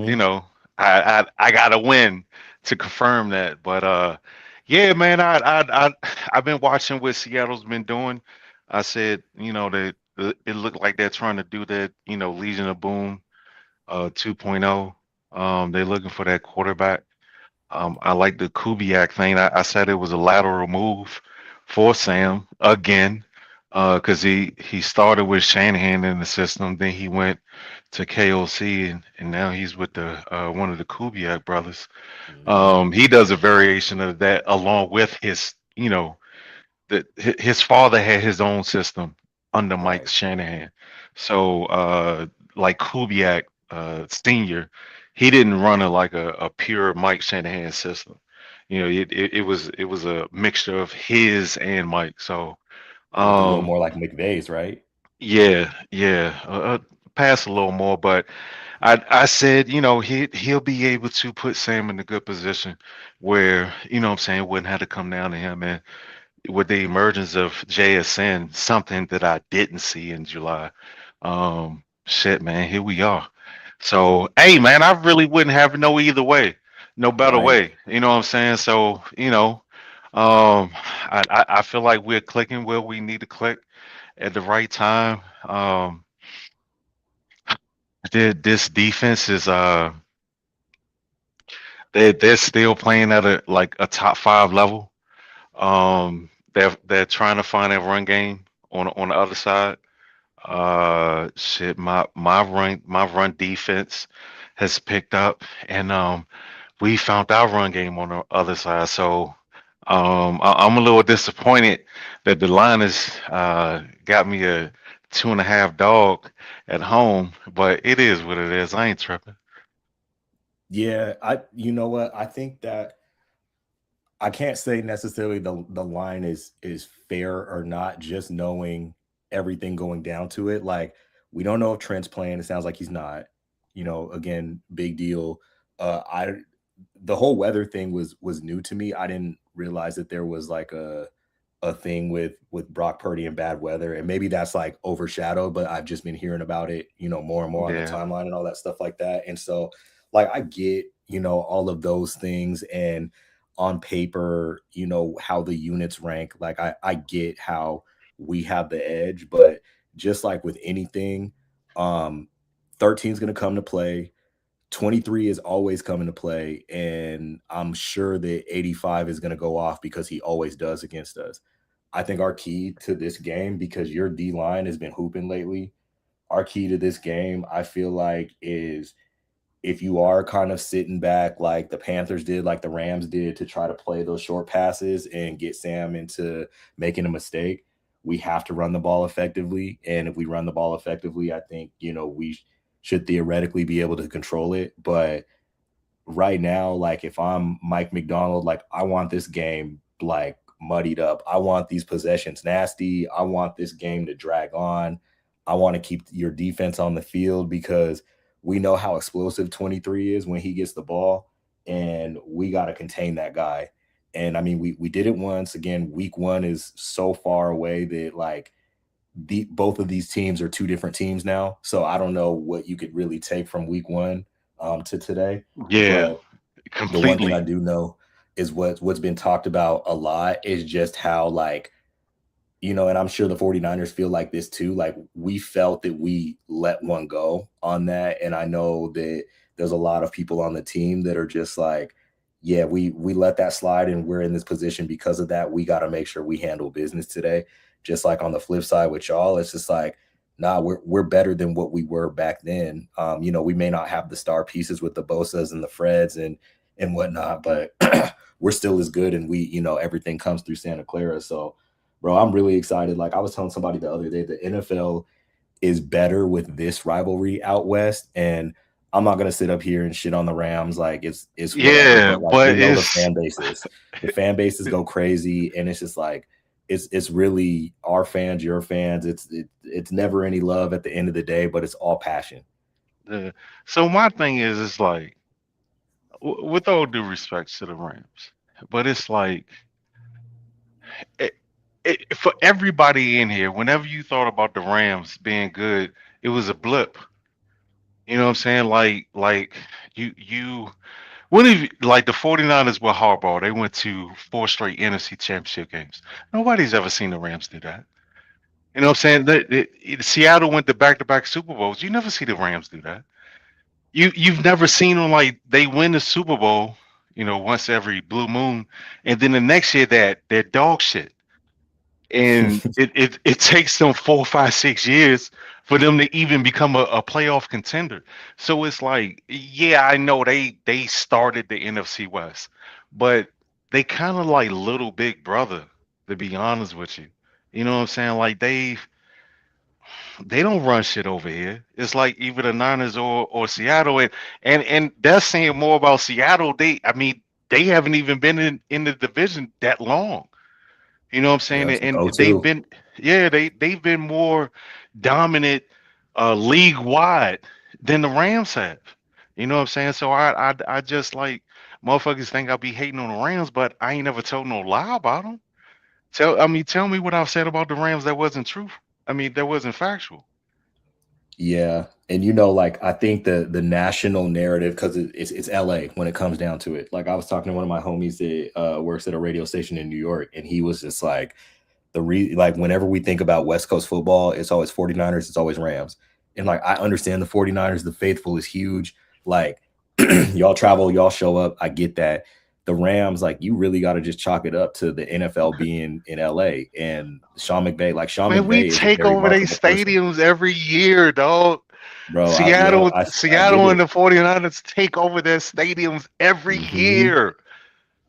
I got to win to confirm that. But yeah, man, I've been watching what Seattle's been doing. I said, that it looked like they're trying to do that, Legion of Boom 2.0. They're looking for that quarterback. I like the Kubiak thing. I said it was a lateral move for Sam again, because he started with Shanahan in the system, then he went to KOC, and now he's with the one of the Kubiak brothers. He does a variation of that along with his, his father had his own system, under Mike Right. Shanahan. So like Kubiak senior, he didn't run a pure Mike Shanahan system. It was a mixture of his and Mike. So Looked a little um more like McVay's, right? yeah, pass a little more, but I said, he'll be able to put Sam in a good position where, what I'm saying, it wouldn't have to come down to him. And with the emergence of JSN, something that I didn't see in July. Shit, man, here we are. So, hey, man, I really wouldn't have no either way, no better Right. way. You know what I'm saying? So, I feel like we're clicking where we need to click at the right time. This defense is they're still playing at a top five level. They're trying to find a run game on the other side. Shit, my run defense has picked up, and we found our run game on the other side. So I'm a little disappointed that the Liners got me a 2.5 dog at home, but it is what it is. I ain't tripping. Yeah, you know what? I think that I can't say necessarily the line is fair or not, just knowing everything going down to it. Like, we don't know if Trent's playing. It sounds like he's not. Again, big deal. I The whole weather thing was new to me. I didn't realize that there was like a thing with Brock Purdy and bad weather, and maybe that's like overshadowed, but I've just been hearing about it, more and more on the Yeah, timeline and all that stuff like that. And so, like, I get, all of those things, and on paper, how the units rank. Like, I get how we have the edge, but just like with anything, um 13 is going to come to play. 23 is always coming to play, and I'm sure that 85 is going to go off because he always does against us. I think our key to this game, because your D line has been hooping lately, our key to this game, I feel like, is if you are kind of sitting back like the Panthers did, like the Rams did, to try to play those short passes and get Sam into making a mistake, we have to run the ball effectively. And if we run the ball effectively, I think, we should theoretically be able to control it. But right now, like, if I'm Mike McDonald, like, I want this game like muddied up. I want these possessions nasty. I want this game to drag on. I want to keep your defense on the field, because we know how explosive 23 is when he gets the ball, and we got to contain that guy. And I mean, we did it once. Again, week one is so far away that, like, both of these teams are two different teams now. So I don't know what you could really take from week one to today. yeah, But the one thing I completely. do know is what's been talked about a lot is just how, like, and I'm sure the 49ers feel like this too. Like, we felt that we let one go on that. And I know that there's a lot of people on the team that are just like, yeah, we let that slide, and we're in this position because of that. We got to make sure we handle business today. Just like on the flip side with y'all, it's just like, nah, we're better than what we were back then. We may not have the star pieces with the Bosas and the Freds and whatnot, but we're still as good, and everything comes through Santa Clara. So, bro, I'm really excited. Like, I was telling somebody the other day, the NFL is better with this rivalry out west. And I'm not gonna sit up here and shit on the Rams. Like, it's whatever. Yeah, But, like, but we know it's the fan bases go crazy, and it's just like, it's really our fans, your fans. It's never any love at the end of the day, but it's all passion. so my thing is, it's like, with all due respect to the Rams, but it's like, it, for everybody in here, whenever you thought about the Rams being good, it was a blip. You know what I'm saying? Like you what if, like, the 49ers were Harbaugh, they went to four straight NFC championship games. Nobody's ever seen the Rams do that. You know what I'm saying? Seattle went to back-to-back Super Bowls. You never see the Rams do that. You've never seen them, like, they win the Super Bowl, once every blue moon, and then the next year they're dog shit. And it takes them 4, 5, 6 years for them to even become a playoff contender. So it's like, yeah, I know they started the NFC West, but they kind of like little big brother, to be honest with you. You know what I'm saying? Like, they don't run shit over here. It's like either the Niners or Seattle, and that's saying more about Seattle. I mean, they haven't even been in the division that long. You know what I'm saying? Yeah, And oh they've two. been, yeah, they've been more dominant league wide than the Rams have. You know what I'm saying? So I just like motherfuckers think I'll be hating on the Rams, but I ain't never told no lie about them. Tell me what I've said about the Rams that wasn't true. I mean, that wasn't factual. Yeah, and like I think the national narrative, because it's LA when it comes down to it. Like I was talking to one of my homies that works at a radio station in New York, and he was just like like whenever we think about West Coast football, it's always 49ers, it's always Rams. And like I understand the 49ers, the faithful is huge. Like y'all travel, y'all show up. I get that. The Rams, like you really got to just chalk it up to the NFL being in LA and Sean McVay. Like Sean Man, we McVay is a take very over their marketable person, stadiums every year, dog. bro. I get Seattle and it. the 49ers take over their stadiums every Mm-hmm. year.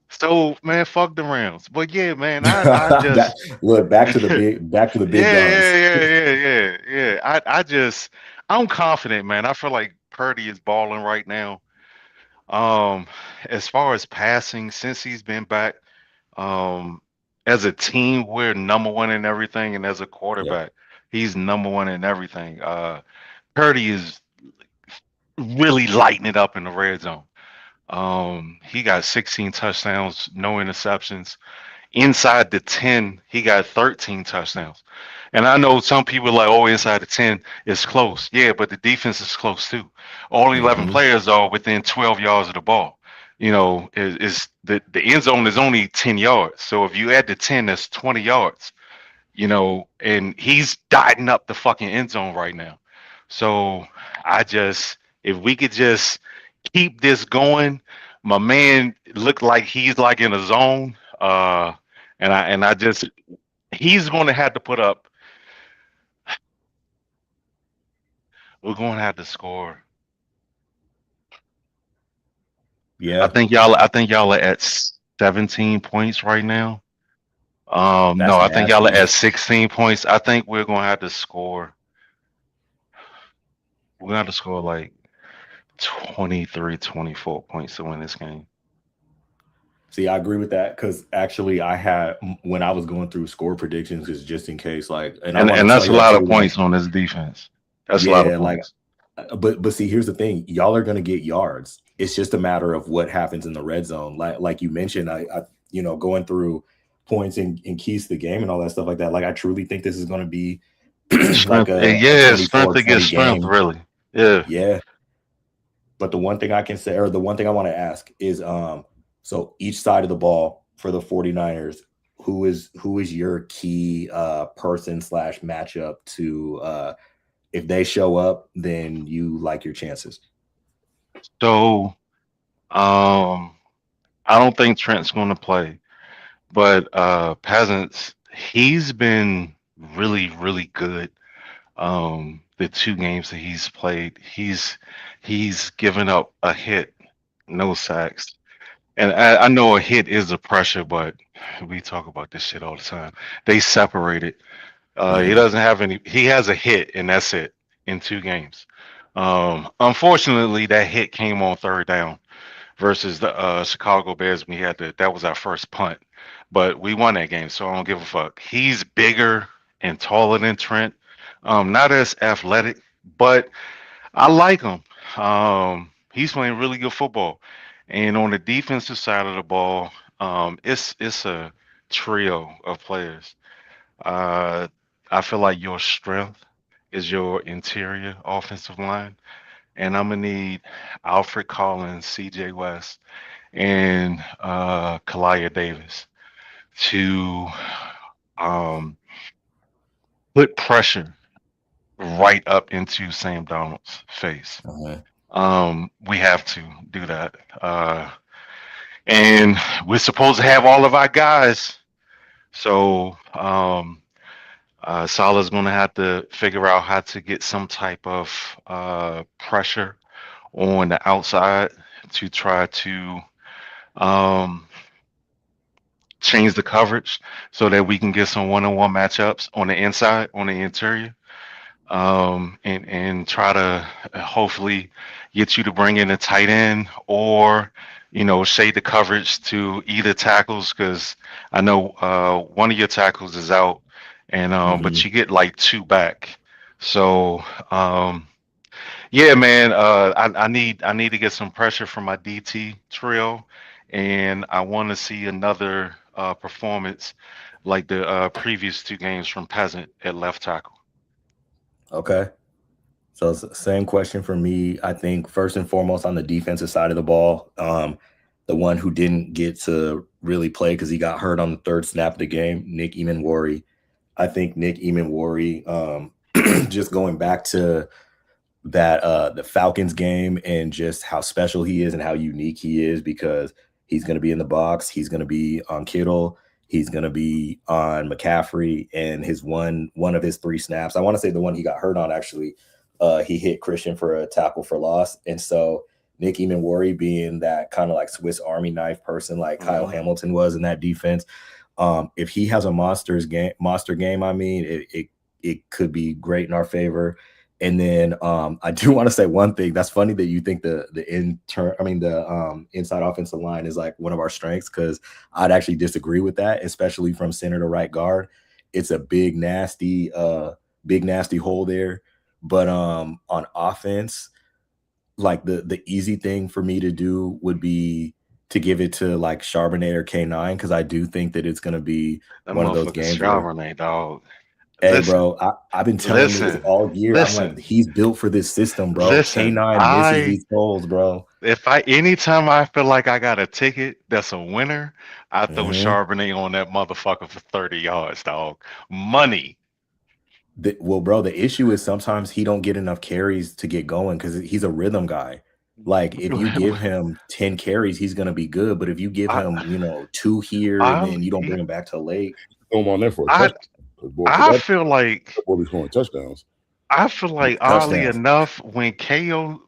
So man, fuck the Rams. But yeah, man, I just Look back to the yeah, big guns. yeah. I'm confident, man. I feel like Purdy is balling right now. Um, as far as passing, since he's been back, um, as a team, we're number one in everything, and as a Yep. quarterback, he's number one in everything. Purdy is really lighting it up in the red zone. He got 16 touchdowns, no interceptions. Inside the 10, he got 13 touchdowns. And I know some people are like, oh, inside the 10 is close. Yeah, but the defense is close too. All 11 Mm-hmm. players are within 12 yards of the ball. You know, is the end zone is only 10 yards. So if you add the 10, that's 20 yards. You know, and he's dotting up the fucking end zone right now. So if we could just keep this going, my man looked like he's like in a zone. And I just he's going to have to put up. We're going to have to score. Yeah, I think y'all are at 17 points right now. No, that's I think y'all are nasty. at 16 points. I think we're going to have to score. We're going to have to score like 23, 24 points to win this game. See, I agree with that because actually, I had when I was going through score predictions, because just in case, like, and I want to And tell that's a y'all lot of too, like, points on this defense. That's a lot of yeah, like, points. but see, here's the thing: y'all are gonna get yards. It's just a matter of what happens in the red zone. Like you mentioned, I going through points and keys to the game and all that stuff like that. Like, I truly think this is gonna be like Strength. a Yeah, strength 24-20 against strength, game. really. Yeah. Yeah. But the one thing I can say, or the one thing I want to ask is, so each side of the ball for the 49ers, who is your key person / matchup to if they show up, then you like your chances. So I don't think Trent's gonna play. But Peasants, he's been really, really good. The two games that he's played, he's given up a hit, no sacks. And I know a hit is a pressure, but we talk about this shit all the time. They separated. He Yeah. doesn't have any. He has a hit, and that's it in two games. Unfortunately, that hit came on third down versus the Chicago Bears. That was our first punt, but we won that game, so I don't give a fuck. He's bigger and taller than Trent. Not as athletic, but I like him. He's playing really good football, and on the defensive side of the ball, it's a trio of players. Uh, I feel like your strength is your interior offensive line, and I'm gonna need Alfred Collins, C.J. West, and Kalia Davis to um, put pressure right up into Sam Donald's face. Uh-huh. We have to do that. And we're supposed to have all of our guys. So Salah's going to have to figure out how to get some type of pressure on the outside to try to um, change the coverage so that we can get some one-on-one matchups on the inside, on the interior. and try to hopefully get you to bring in a tight end or shade the coverage to either tackles because I know one of your tackles is out, and but you get like two back. So yeah, man, I need to get some pressure from my DT trio, and I want to see another performance like the previous two games from Peasant at left tackle. Okay. So it's the same question for me. I think first and foremost on the defensive side of the ball, the one who didn't get to really play because he got hurt on the third snap of the game, Nick Eamon-Worry. I think Nick Eamon-Worry, just going back to that the Falcons game and just how special he is and how unique he is because he's going to be in the box. He's going to be on Kittle. He's going to be on McCaffrey, and his one of his 3 snaps. I want to say the one he got hurt on, actually, he hit Christian for a tackle for loss. And so Nick Eamon-Worry being that kind of like Swiss Army knife person like Kyle Hamilton was in that defense, if he has a monster game, I mean, it could be great in our favor. And then I do want to say one thing. That's funny that you think the inside offensive line is like one of our strengths because I'd actually disagree with that, especially from center to right guard. It's a big nasty hole there. But on offense, like the easy thing for me to do would be to give it to like Charbonnet or K9 because I do think that it's going to be one of those games. Charbonnet, dog. Hey, bro, I've been telling you this all year. I'm like, he's built for this system, bro. K9 misses these goals, bro. Anytime I feel like I got a ticket that's a winner, I throw Charbonnet on that motherfucker for 30 yards, dog. Money. Well, bro, the issue is sometimes he don't get enough carries to get going because he's a rhythm guy. Like, if you give him 10 carries, he's going to be good. But if you give him, 2 here and then you don't bring him back to late. Throw him on there for a touchdown. I feel like we're scoring touchdowns. I feel like oddly enough, when KO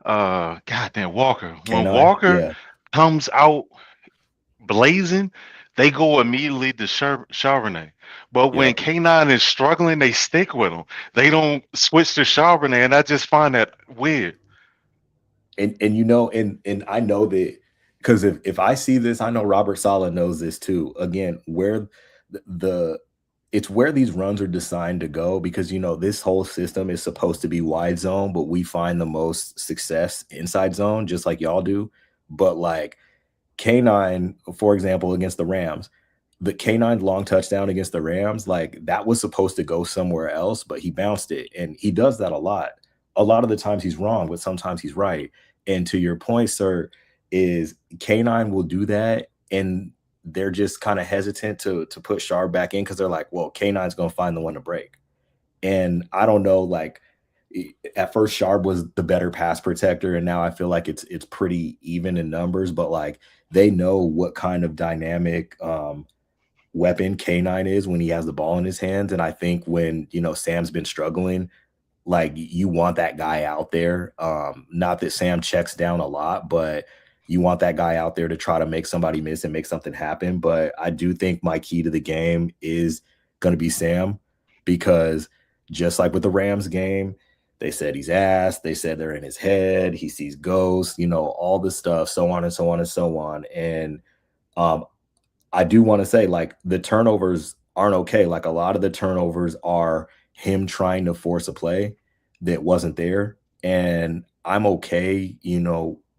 goddamn Walker, when Walker comes out blazing, they go immediately to Charbonnet. But when K9 is struggling, they stick with him. They don't switch to Charbonnet, and I just find that weird. And I know that. Because if I see this, I know Robert Saleh knows this too. Again, where it's where these runs are designed to go because, this whole system is supposed to be wide zone, but we find the most success inside zone, just like y'all do. But like K9, for example, against the Rams, the K9 long touchdown against the Rams, like that was supposed to go somewhere else, but he bounced it. And he does that a lot. A lot of the times he's wrong, but sometimes he's right. And to your point, sir, is K9 will do that and they're just kind of hesitant to put Sharp back in because they're like, well, K9's going to find the one to break. And I don't know, like at first Sharp was the better pass protector and now I feel like it's pretty even in numbers, but like they know what kind of dynamic weapon K9 is when he has the ball in his hands. And I think when, Sam's been struggling, like you want that guy out there. Not that Sam checks down a lot, but you want that guy out there to try to make somebody miss and make something happen. But I do think my key to the game is going to be Sam because just like with the Rams game, they said he's ass. They said they're in his head. He sees ghosts, all this stuff, so on and so on and so on. And I do want to say like the turnovers aren't okay. Like a lot of the turnovers are him trying to force a play that wasn't there. And I'm okay,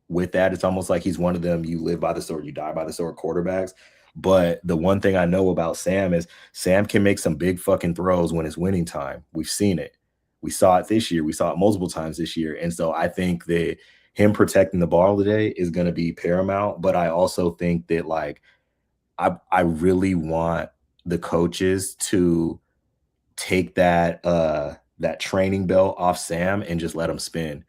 with that. It's almost like he's one of them, you live by the sword, you die by the sword quarterbacks. But the one thing I know about Sam is Sam can make some big fucking throws when it's winning time. We've seen it. We saw it this year. We saw it multiple times this year. And so I think that him protecting the ball today is going to be paramount. But I also think that like, I really want the coaches to take that training belt off Sam and just let him spin.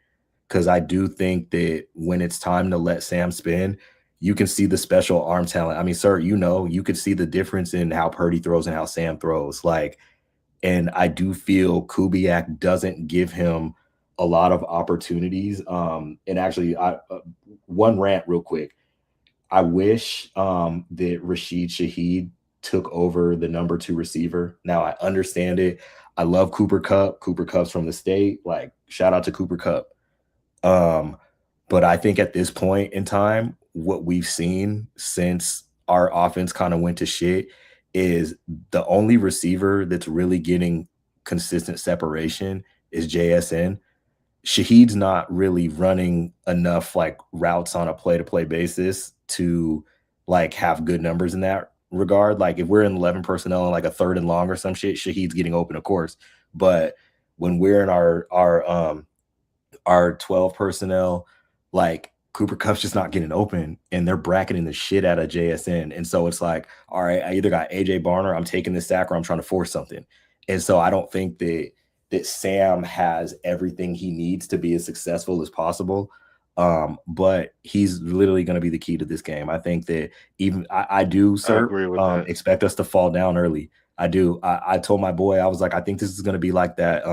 Because I do think that when it's time to let Sam spin, you can see the special arm talent. I mean, sir, you could see the difference in how Purdy throws and how Sam throws. Like, and I do feel Kubiak doesn't give him a lot of opportunities. And actually, one rant real quick. I wish that Rashid Shaheed took over the number 2 receiver. Now I understand it. I love Cooper Kupp. Cooper Kupp's from the state. Like, shout out to Cooper Kupp. But I think at this point in time, what we've seen since our offense kind of went to shit is the only receiver that's really getting consistent separation is JSN. Shaheed's not really running enough like routes on a play-to-play basis to like have good numbers in that regard. Like if we're in 11 personnel and like a 3rd and long or some shit, Shaheed's getting open, of course. But when we're in our 12 personnel, like Cooper Kupp's just not getting open, and they're bracketing the shit out of JSN. And so it's like, all right, I either got AJ Barner, I'm taking this sack, or I'm trying to force something. And so I don't think that Sam has everything he needs to be as successful as possible. But he's literally going to be the key to this game. I think that I do, sir, agree with that. expect us to fall down early. I do. I told my boy, I was like, I think this is going to be like that,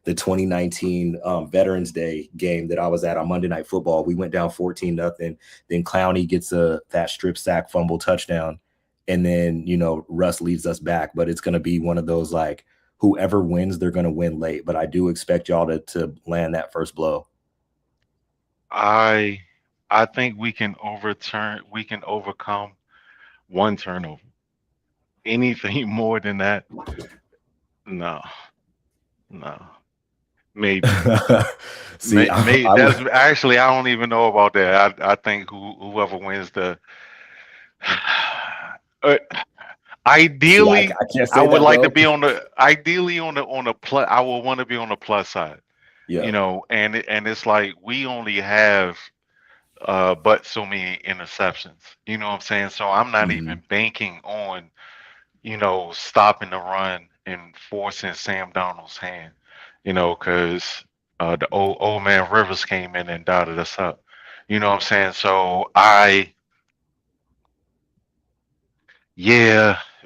the 2019 Veterans Day game that I was at on Monday Night Football. We went down 14-0. Then Clowney gets that strip sack fumble touchdown. And then, Russ leads us back. But it's going to be one of those, like, whoever wins, they're going to win late. But I do expect y'all to land that first blow. I think we can overcome one turnover. Anything more than that, no. Maybe. See, maybe that's actually, I don't even know about that. I think whoever wins the ideally, I would like to be on the plus. I would want to be on the plus side. Yeah. And it's like we only have but so many interceptions. You know what I'm saying? So I'm not even banking on stopping the run and forcing Sam Darnold's hand, because the old man Rivers came in and dotted us up. You know what I'm saying? So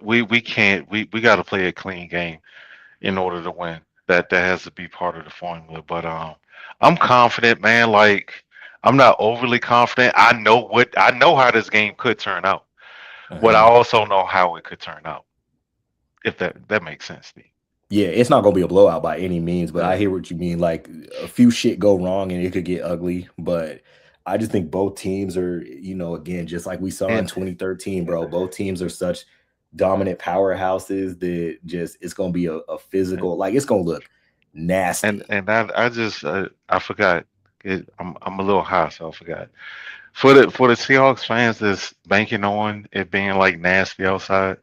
we can't, we got to play a clean game in order to win. That has to be part of the formula. But I'm confident, man. Like, I'm not overly confident. I know how this game could turn out, but I also know how it could turn out. If that makes sense to me. Yeah, it's not gonna be a blowout by any means, but I hear what you mean. Like, a few shit go wrong and it could get ugly. But I just think both teams are, again, just like we saw in 2013, bro. Both teams are such dominant powerhouses that it's gonna be a physical, like, it's gonna look nasty. And I forgot. I'm a little high, so I forgot. For the Seahawks fans that's banking on it being like nasty outside,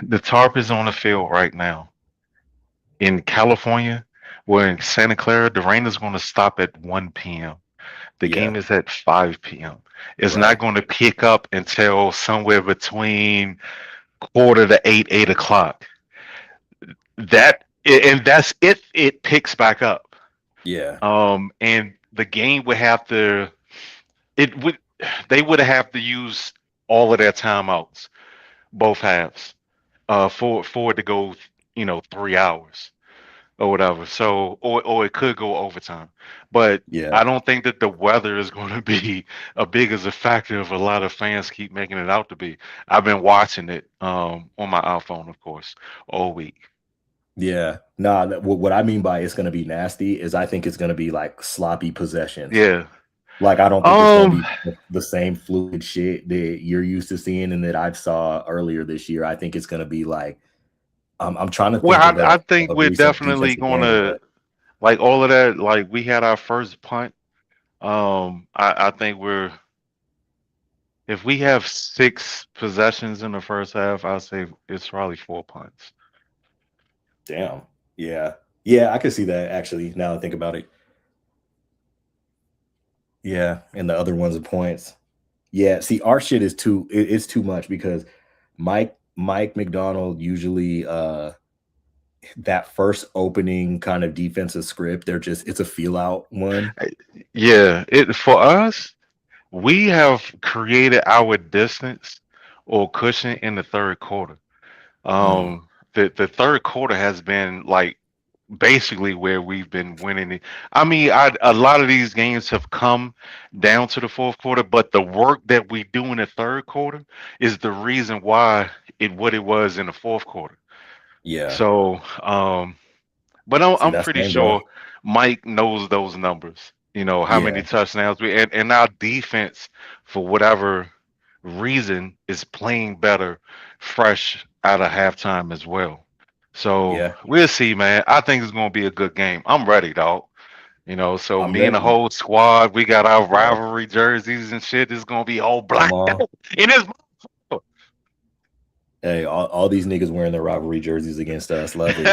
the tarp is on the field right now. In California, we're in Santa Clara. The rain is going to stop at 1 p.m. The game is at 5 p.m. It's not going to pick up until somewhere between 7:45 to 8 o'clock. That's if it picks back up. Yeah. And the game would have to. They would have to use all of their timeouts, both halves, for it to go, 3 hours or whatever. So, or it could go overtime. But I don't think that the weather is going to be as big as a factor of a lot of fans keep making it out to be. I've been watching it on my iPhone, of course, all week. Yeah. Nah, what I mean by it's going to be nasty is I think it's going to be like sloppy possession. Yeah. Like, I don't think it's going to be the same fluid shit that you're used to seeing and that I saw earlier this year. I think it's going to be like, I'm trying to think. Well, I think we're definitely going to, like, all of that. Like, we had our first punt. I think if we have 6 possessions in the first half, I'll say it's probably 4 punts. Damn. Yeah. Yeah, I can see that, actually, now that I think about it. Yeah, and the other ones are points. Yeah, see, our shit is it's too much because Mike McDonald usually that first opening kind of defensive script, it's a feel out one. Yeah, for us, we have created our distance or cushion in the third quarter. The third quarter has been like basically where we've been winning it. I mean, a lot of these games have come down to the fourth quarter, but the work that we do in the third quarter is the reason why what it was in the fourth quarter. Yeah. So, but See, I'm that's pretty game, sure bro. Mike knows those numbers. You know how many Yeah. touchdowns and our defense, for whatever reason, is playing better fresh out of halftime as well. So Yeah. we'll see, man. I think it's gonna be a good game. I'm ready, dog. You know, so I'm me and the ready. whole squad, we got our Yep. rivalry jerseys and shit. It's gonna be all Come blacked on. out in his. Hey, all these niggas wearing their rivalry jerseys against us. Love it.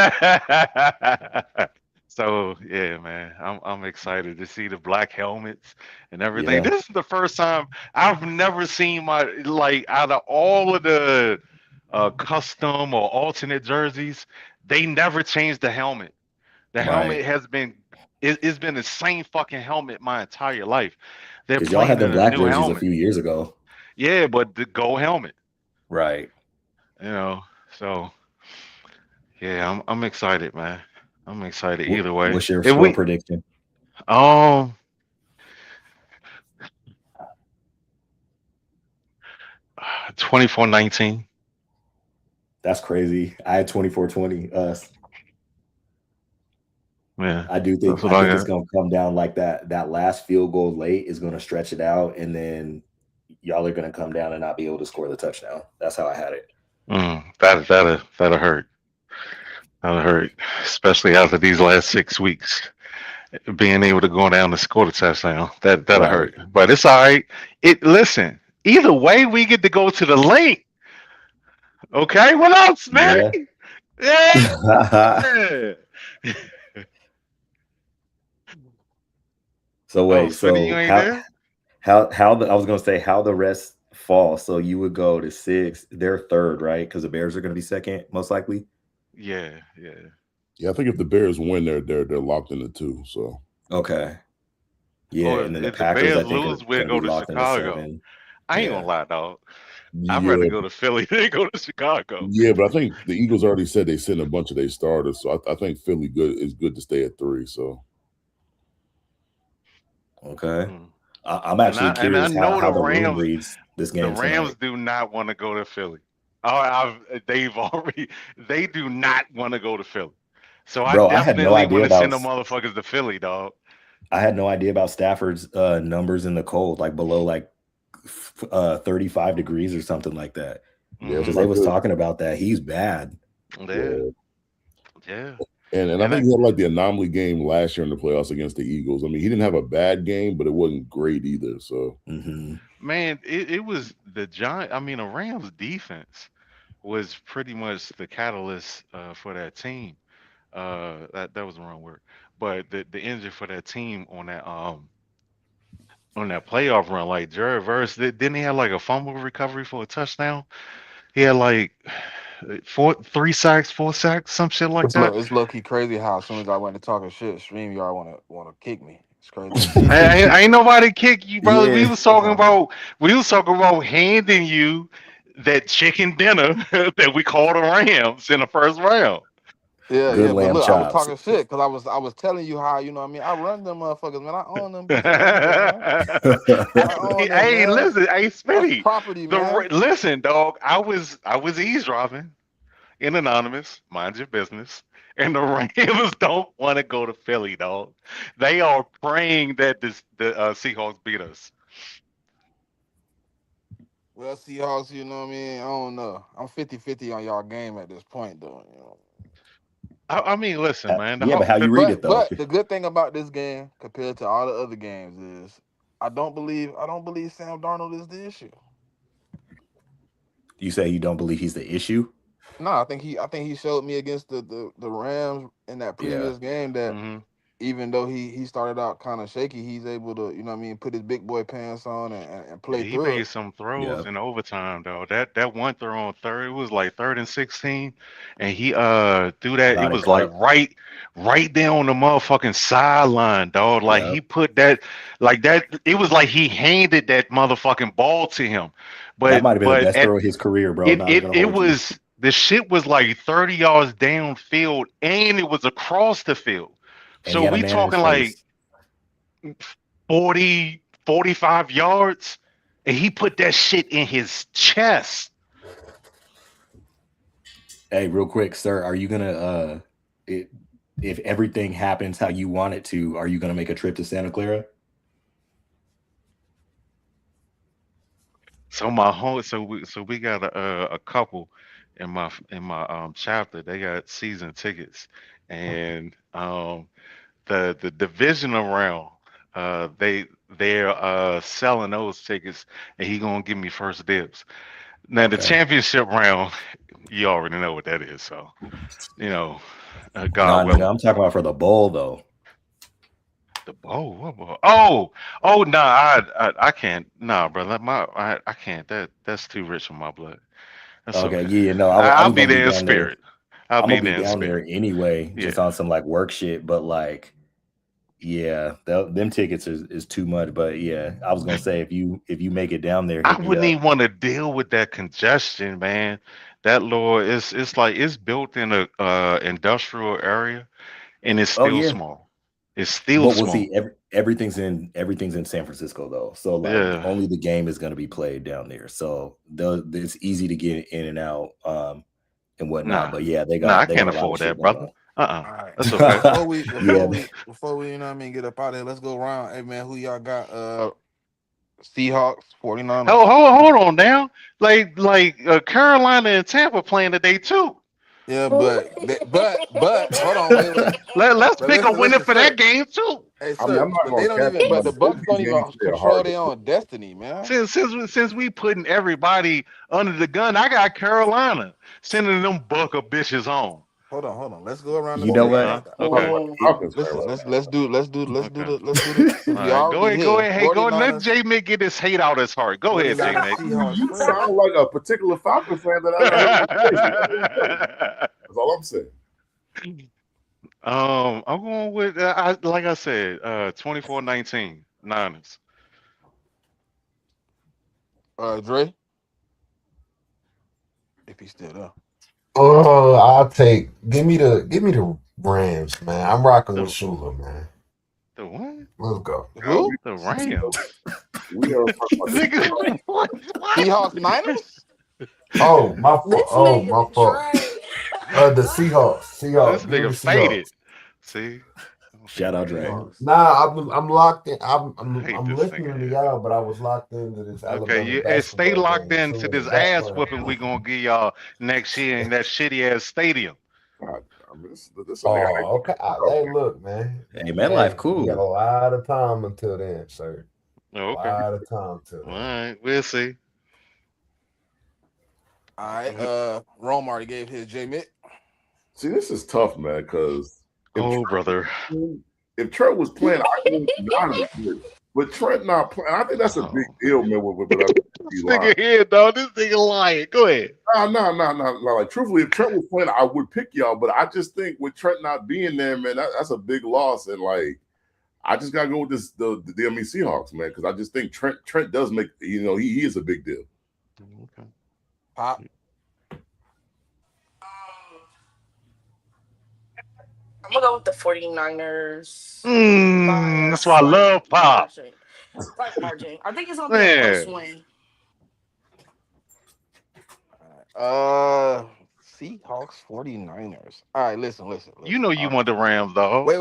So yeah, man, I'm excited to see the black helmets and everything. Yeah. This is the first time I've never seen my like out of all of the custom or alternate jerseys, they never changed the helmet. The helmet Right. has been it's been the same fucking helmet my entire life. They're Because y'all had playing them in a black new jerseys a helmet. few years ago. Yeah, but the gold helmet, Right. you know. So yeah, I'm excited, man. I'm excited Wh- either way. What's your If score we prediction? um 24-19. That's crazy. I had 24-20 us. Yeah, I do that's think what I I think it's got. gonna come down like that. That last field goal late is gonna stretch it out, and then y'all are gonna come down and not be able to score the touchdown. That's how I had it. That'll hurt. That'll hurt, especially after these last 6 weeks. Being able to go down and score the touchdown, that'll Right. hurt. But it's all right. Listen. Either way, we get to go to the link. Okay, what else, Yeah. Smitty? Yeah. So Oh, wait, Smitty, you so ain't there? how the I was gonna say how the rest fall. So you would go to 6, they're third, right? Because the Bears are gonna be second, most likely. Yeah. Yeah, I think if the Bears win, they're locked into 2. So Okay. Yeah, Or and then the if the Packers, I Bears think, are lose, we'll gonna go be to locked into Chicago. 7. I ain't gonna Yeah. lie, dog. I'd rather go to Philly than go to Chicago. yeah, but I think the Eagles already said they sent a bunch of their starters, so I think Philly is good to stay at 3. So Okay. Mm. I'm actually And I curious know how the the room Rams. reads this The game Rams tonight. do not want to go to Philly. They do not want to go to Philly. So I Bro, I had no definitely idea want to send about the motherfuckers to Philly, dog. Stafford's numbers in the cold, like below like 35 degrees or something like that. yeah, Because it's they not was good. talking about that. He's bad. Yeah. And I think he had like the anomaly game last year in the playoffs against the Eagles. I mean, he didn't have a bad game, but it wasn't great either. So Man, it was the the Rams defense was pretty much the catalyst for that team. That was the wrong word. But the engine for that team on that playoff run, like Jared Verse, didn't he have like a fumble recovery for a touchdown? He had like 3 sacks, 4 sacks, some shit like that. It's low key crazy how as soon as I went to talking shit, stream y'all wanna kick me. It's crazy. Ain't nobody kick you, brother. Yeah. We was talking about handing you that chicken dinner that we called the Rams in the first round. Yeah, Good but lamb look, I was chops. talking shit because I was telling you how, you know what I mean, I run them motherfuckers, man. I own them bitches right there, man. I own them, Hey, man. listen, hey, That's Smitty. property, man. Listen, dog. I was eavesdropping in anonymous. Mind your business. And the Rams don't want to go to Philly, dog. They are praying that the Seahawks beat us. Well, Seahawks, you know what I mean? I don't know. I'm 50-50 on y'all game at this point, though. You know. I mean, listen, man. Yeah, but how you read it though? But the good thing about this game compared to all the other games is I don't believe Sam Darnold is the issue. You say you don't believe he's the issue? No, I think he showed me against the Rams in that previous game that even though he started out kind of shaky, he's able to, you know what I mean, put his big boy pants on and play He through made it. some throws in overtime, though. That one throw on third, it was like 3rd and 16, and he threw that. It was like right there on the motherfucking sideline, dog. Like he put that, like that. It was like he handed that motherfucking ball to him. That might have been the But best throw of his career, bro. it was the shit was like 30 yards downfield, and it was across the field. And So we talking like 40, 45 yards, and he put that shit in his chest. Hey, real quick, sir, are you gonna if everything happens how you want it to, are you gonna make a trip to Santa Clara? So my home, so we got a couple in my chapter. They got season tickets, and the divisional round, they're selling those tickets, and he gonna give me first dibs. Now the Okay. championship round, you already know what that is. So you know, Nah, God nigga, willing. I'm talking about for the bowl though. The bowl, what bowl? Oh, no, I can't. Nah, brother, I can't. That's too rich for my blood. That's Okay, okay. yeah, no, I I'll was be gonna be there in down there. spirit. I'll I'm be gonna be there in down there spirit. anyway, just Yeah. on some like work shit. But like, yeah, them tickets is too much. But yeah, I was gonna say if you make it down there, I hit me wouldn't up. even want to deal with that congestion, man. That Lord, it's like it's built in a industrial area, and it's Oh still yeah, small. It's still but we'll see. small. Everything's in San Francisco though, so like Yeah. only the game is gonna be played down there. So it's easy to get in and out, and whatnot. Nah, But yeah, nah, I they can't got a lot of afford shit that, going brother. on. All right. That's So okay. Yeah, before we, you know what I mean, get up out of here, let's go around. Hey man, who y'all got? Seahawks, 49ers. Hold on now. Carolina and Tampa playing today too. Yeah, but hold on, wait. Let's But pick a winner listen, for that sir. game too. Hey, I mean, sir, I'm not but they gonna don't cap even. you, But man. the Both Bucks these don't even games today are control hard to their pick. own destiny, man. Since we putting everybody under the gun, I got Carolina sending them Bucker bitches home. Hold on. Let's go around the you know state. what? Huh? Okay. Falcons fan Listen, right Okay. let's do the since All we right. already Go here. ahead. Hey, go let 49ers, J-Mick get his hate out his heart. Go ahead, 49ers J-Mick. now. Seahawks You first. sound like a particular Falcon fan that I never heard you say. You gotta let go. That's all I'm saying. I'm going with like I said, 24-19 Niners. Dre, if he's still there. I'll take. Give me the Rams, man. I'm rocking with The Shula, man. the what? Let's go. Uh, Who? The Rams. we are talking about the Nigga, what? Seahawks, Niners. Oh my fault. This Oh my nigga fault. Dre. The Seahawks. This Give me nigga the faded. Seahawks. See? Shout out Dre. Seahawks. Nah, I'm locked in. I hate I'm this listening nigga to here. y'all, but I was locked into this Okay, Alabama you and stay basketball locked game. into So in the this ass whooping background. we gonna give y'all next year in that shitty ass stadium. God, I mean, this is a nigga. Oh, okay. Hey, look, man. Hey, man, life We got a cool. lot of time until then, sir. Oh, A okay. lot of time till All then. right, we'll see. All right. Rome already gave his JMIK. See, this is tough, man, because Oh, brother. if Trent was playing, I think Niners would. But Trent not playing, I think that's a big deal, man. With us. This nigga here, dog. This nigga lying. Go ahead. No. Like, truthfully, if Trent was playing, I would pick y'all. But I just think with Trent not being there, man, that's a big loss. And like, I just gotta go with the Seahawks, man, because I just think Trent does make, he is a big deal. Okay. Pop. I'm gonna go with the 49ers. That's why I love Pop. Slight margin. I think it's gonna be a close win. Seahawks, 49ers. All right, listen. You know you want the Rams, dog. Wait.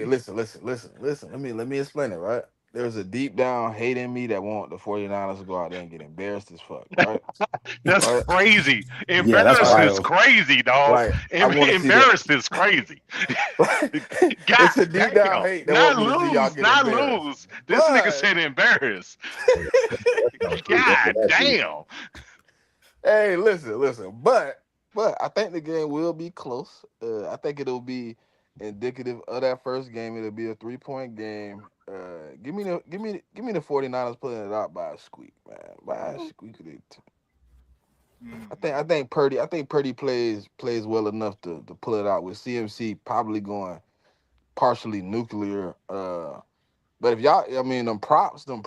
Listen. Let me explain it, right? There's a deep down hate in me that want the 49ers to go out there and get embarrassed as fuck, right? That's Right? crazy. Yeah, that's Embarrassed is wild. crazy, dog. Like, I want to see that. Embarrassed is crazy. God It's a deep down hate that not want me to see y'all lose, get not embarrassed. lose. This nigga said embarrassed. God damn. Hey, listen. But I think the game will be close. I think it'll be indicative of that first game. It'll be a 3-point game. Give me the 49ers pulling it out by a squeak, man. By a squeak. I think Purdy plays well enough to pull it out with CMC probably going partially nuclear. But if y'all, I mean, them props for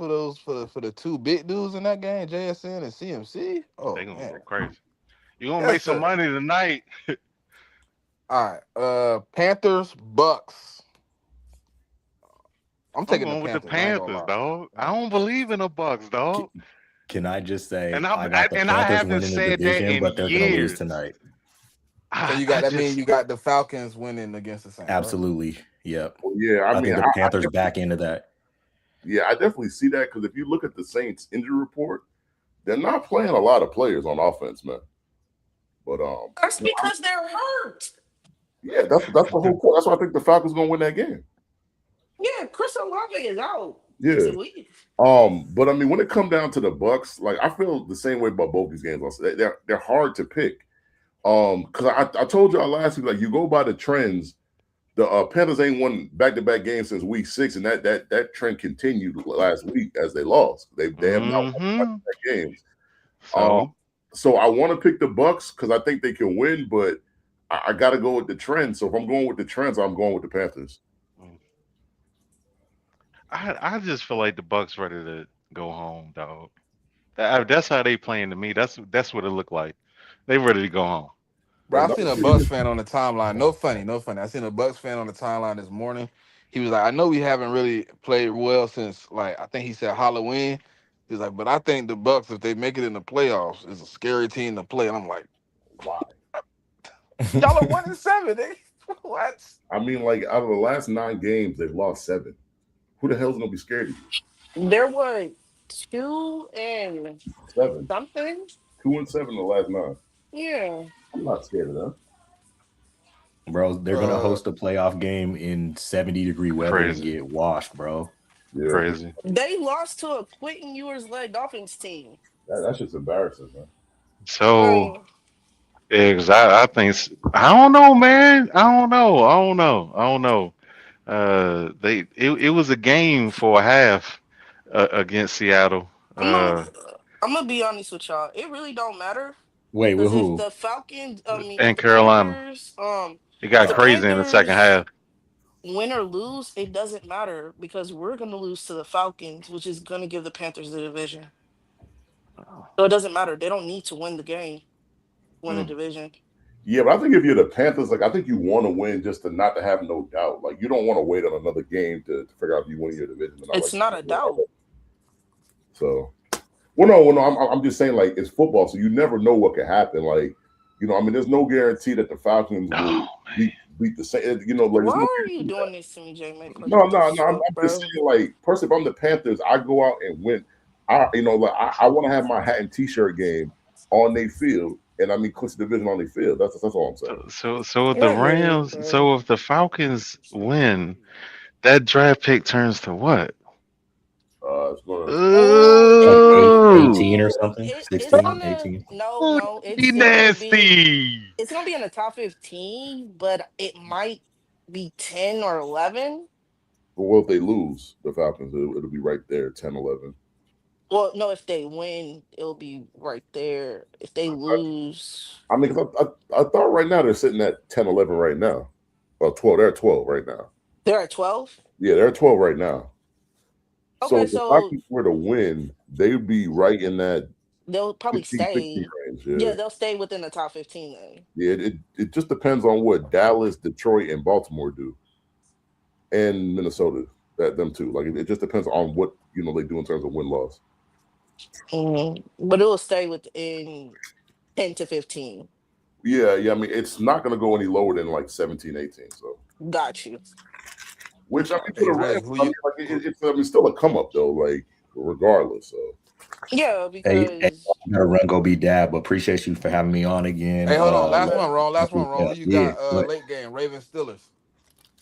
the two big dudes in that game, JSN and CMC. Oh, They gonna man. go crazy. You gonna Yes, make some sir. money tonight. All right. Panthers, Bucks. I'm taking going the with the Panthers. Panthers, dog. I don't believe in the Bucks, dog. Can I just say And I got the I Panthers haven't winning the said that division, in but they're gonna lose years. tonight. So you got that mean you got the Falcons winning against the Saints. Absolutely. Right? Yep. Well, yeah, I think the Panthers back into that. Yeah, I definitely see that because if you look at the Saints injury report, they're not playing a lot of players on offense, man. But that's because they're hurt. Yeah, that's the whole point. That's why I think the Falcons gonna win that game. Yeah, Chris Olave is out. Yeah. But I mean, when it comes down to the Bucks, like I feel the same way about both these games. They're hard to pick. Because I told y'all last week, like you go by the trends. The Panthers ain't won back-to-back games since week 6, and that trend continued last week as they lost. They have not won back-to-back games. So I want to pick the Bucks because I think they can win, but I got to go with the trend. So if I'm going with the trends, I'm going with the Panthers. I just feel like the Bucks ready to go home, dog. That's how they playing to me. That's what it looked like. They ready to go home. Bro, I seen a Bucks fan on the timeline. No funny. I seen a Bucks fan on the timeline this morning. He was like, I know we haven't really played well since, like, I think he said Halloween. He's like, but I think the Bucks, if they make it in the playoffs, is a scary team to play. And I'm like, why? Y'all are 1-7. What? I mean, like, out of the last 9 games, they've lost 7. Who the hell's gonna be scared of you? There were 2-7 something. 2-7 in the last 9. Yeah. I'm not scared of them. Bro, they're going to host a playoff game in 70-degree weather and get washed, bro. Yeah. Crazy. They lost to a Quentin Ewers-led Dolphins team. That's just embarrassing, man. So, I think I don't know, man. I don't know. It was a game for a half against Seattle. I'm gonna be honest with y'all. It really don't matter. Wait, with who? If the Falcons, and Carolina. Panthers, it got crazy in the second half. Win or lose, it doesn't matter because we're gonna lose to the Falcons, which is gonna give the Panthers the division. So it doesn't matter. They don't need to win the game, win the division. Yeah, but I think if you're the Panthers, like I think you want to win just to not to have no doubt. Like you don't want to wait on another game to figure out if you win your division. It's not a doubt. So, no. I'm just saying, like it's football, so you never know what could happen. Like, I mean, there's no guarantee that the Falcons will beat the Saints. Like, why are you doing this to me, JMIK? No. I'm just saying, like, personally, if I'm the Panthers, I go out and win. I want to have my hat and T-shirt game on their field, and I mean, clinch the division on their field. That's all I'm saying. So if the Rams, if the Falcons win, that draft pick turns to what? It's going like 18 or something. 16, 18. No, it's nasty. It's gonna be in the top 15, but it might be 10 or 11. But what if they lose the Falcons? It'll be right there, 10, 11. Well, no, if they win, it'll be right there. If they lose, I mean, I thought right now they're sitting at 10, 11 right now. Well, 12. They're at 12 right now. They're at 12? Yeah, they're at 12 right now. Okay, so if the Falcons were to win, they'd be right in that. They'll probably 15, stay. Range, yeah, they'll stay within the top 15 then. Yeah, it just depends on what Dallas, Detroit, and Baltimore do, and Minnesota. Them too. Like it just depends on what they do in terms of win-loss. But it will stay within 10 to 15. Yeah. I mean, it's not going to go any lower than like 17, 18. So got you. Which I mean, for the Rams, it's still a come up though. Like regardless. So yeah, because I gotta run go be dad, but appreciate you for having me on again. Hey, hold on, last one wrong. You got late game Ravens Steelers.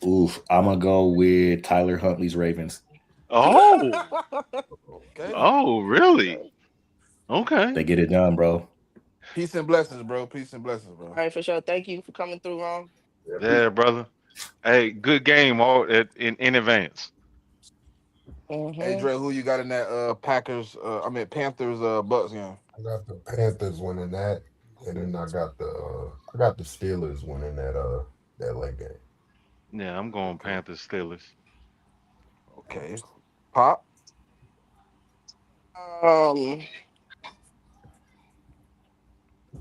Oof, I'm gonna go with Tyler Huntley's Ravens. Oh, okay. Oh, really? Okay. They get it done, bro. Peace and blessings, bro. All right, for sure. Thank you for coming through, Ron. Yeah, brother. Hey, good game in advance. Hey, Dre, who you got in that Panthers Bucks game? I got the Panthers winning that, and then I got the Steelers winning that late game. Yeah, I'm going Panthers Steelers. Okay. Pop? I'm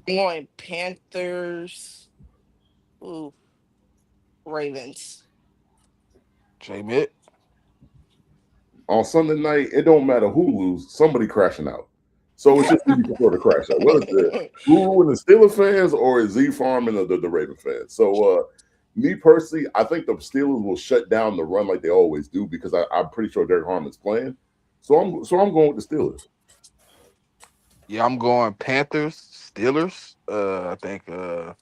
going Panthers. Ooh. Ravens. JMIK? On Sunday night, it don't matter who loses, somebody crashing out. So it's just who you prefer to crash out. What is it? Guru and the Steelers fans, or is Z Farm and the Raven fans? So me personally, I think the Steelers will shut down the run like they always do because I'm pretty sure Derek Harmon's playing. So I'm going with the Steelers. Yeah, I'm going Panthers, Steelers. I think the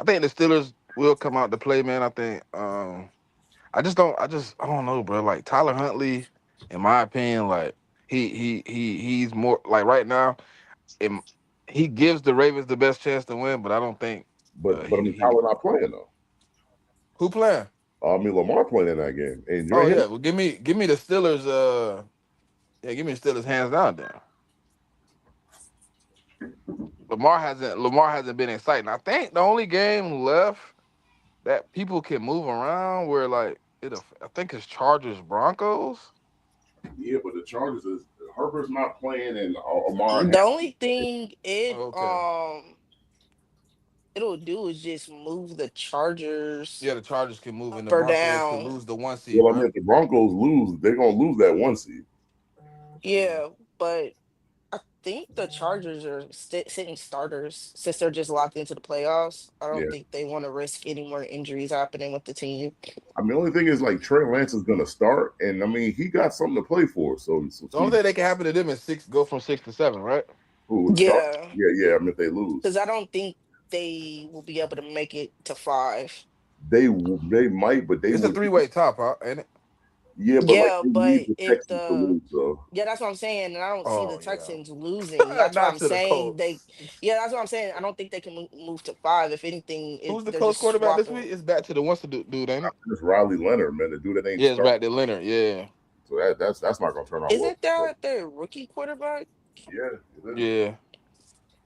Steelers will come out to play, man. I think I don't know, bro. Like Tyler Huntley, in my opinion, like he's more like right now, in, he gives the Ravens the best chance to win, but I don't think But I mean, he Tyler not playing though. who playing? I mean, Lamar playing in that game. And Oh yeah, well give me the Steelers. Give me the Steelers hands down. Then Lamar hasn't been exciting. I think the only game left that people can move around where like I think it's Chargers Broncos. Yeah, but the Chargers is Herbert's not playing, and Lamar. The only thing Okay. it'll do is just move the Chargers. Yeah, the Chargers can move, and the up or Broncos could down. lose the 1 seed. Well, I mean, Right? if the Broncos lose, they're gonna lose that 1 seed. Yeah, but I think the Chargers are sitting starters since they're just locked into the playoffs. I don't Yeah. think they want to risk any more injuries happening with the team. I mean, the only thing is like Trey Lance is gonna start, and I mean he got something to play for. So The only thing that can happen to them is go from 6 to 7, right? who would start? Yeah. I mean, if they lose, because I don't think they will be able to make it to 5. they might, but it's a 3-way top, huh? Ain't it? Yeah, but Yeah, like, but need the if Texans to lose, so yeah, that's what I'm saying, and I don't see the Texans losing. That's That's what I'm to the saying. Colts. That's what I'm saying. I don't think they can move to 5. If anything, Who's the they're Colts just quarterback this swapping. week? It's back to the once dude, ain't it? it's Riley Leonard, man. The dude that ain't. Yeah, it's back to Leonard. Yeah. So that's not gonna turn out. Isn't that their rookie quarterback? Yeah.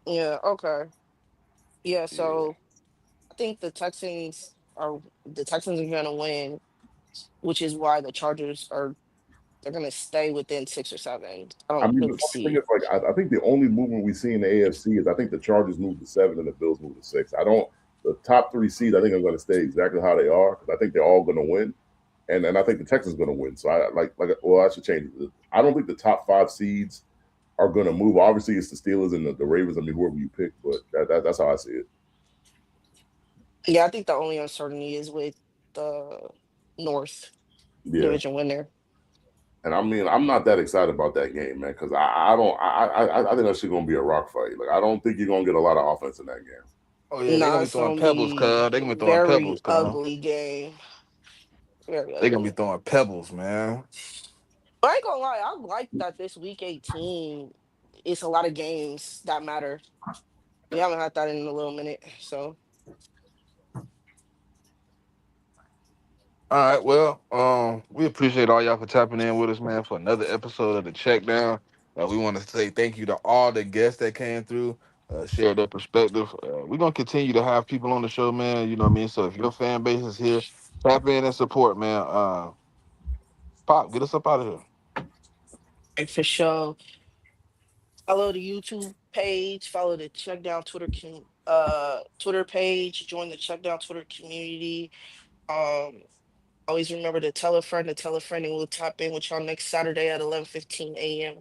Yeah. Okay. Yeah. So I think the Texans are gonna win, which is why the Chargers they're gonna stay within 6 or 7. I don't really the see. thing is, like, I think the only movement we see in the AFC is I think the Chargers move to 7 and the Bills move to 6. The top 3 seeds I think are going to stay exactly how they are because I think they're all going to win, and I think the Texans are going to win. So I should change it. I don't think the top 5 seeds are going to move. Obviously, it's the Steelers and the Ravens. I mean, whoever you pick, but that's how I see it. Yeah, I think the only uncertainty is with the North division winner. And I mean, I'm not that excited about that game, man, because I think that's going to be a rock fight. Like, I don't think you're going to get a lot of offense in that game. Oh yeah, they're gonna be throwing pebbles, cuz. They're gonna be throwing very pebbles, cuz. ugly game. Very They're gonna be throwing pebbles, man. But I ain't gonna lie, I like that this week 18. It's a lot of games that matter. We haven't had that in a little minute, so. All right, well, we appreciate all y'all for tapping in with us, man, for another episode of the Check Down. We want to say thank you to all the guests that came through, shared their perspective. We're gonna continue to have people on the show, man. You know what I mean? So if your fan base is here, tap in and support, man. Pop, get us up out of here. And for sure. Follow the YouTube page, follow the Check Down Twitter page, join the Check Down Twitter community. Always remember to tell a friend, and we'll tap in with y'all next Saturday at 11:15 a.m.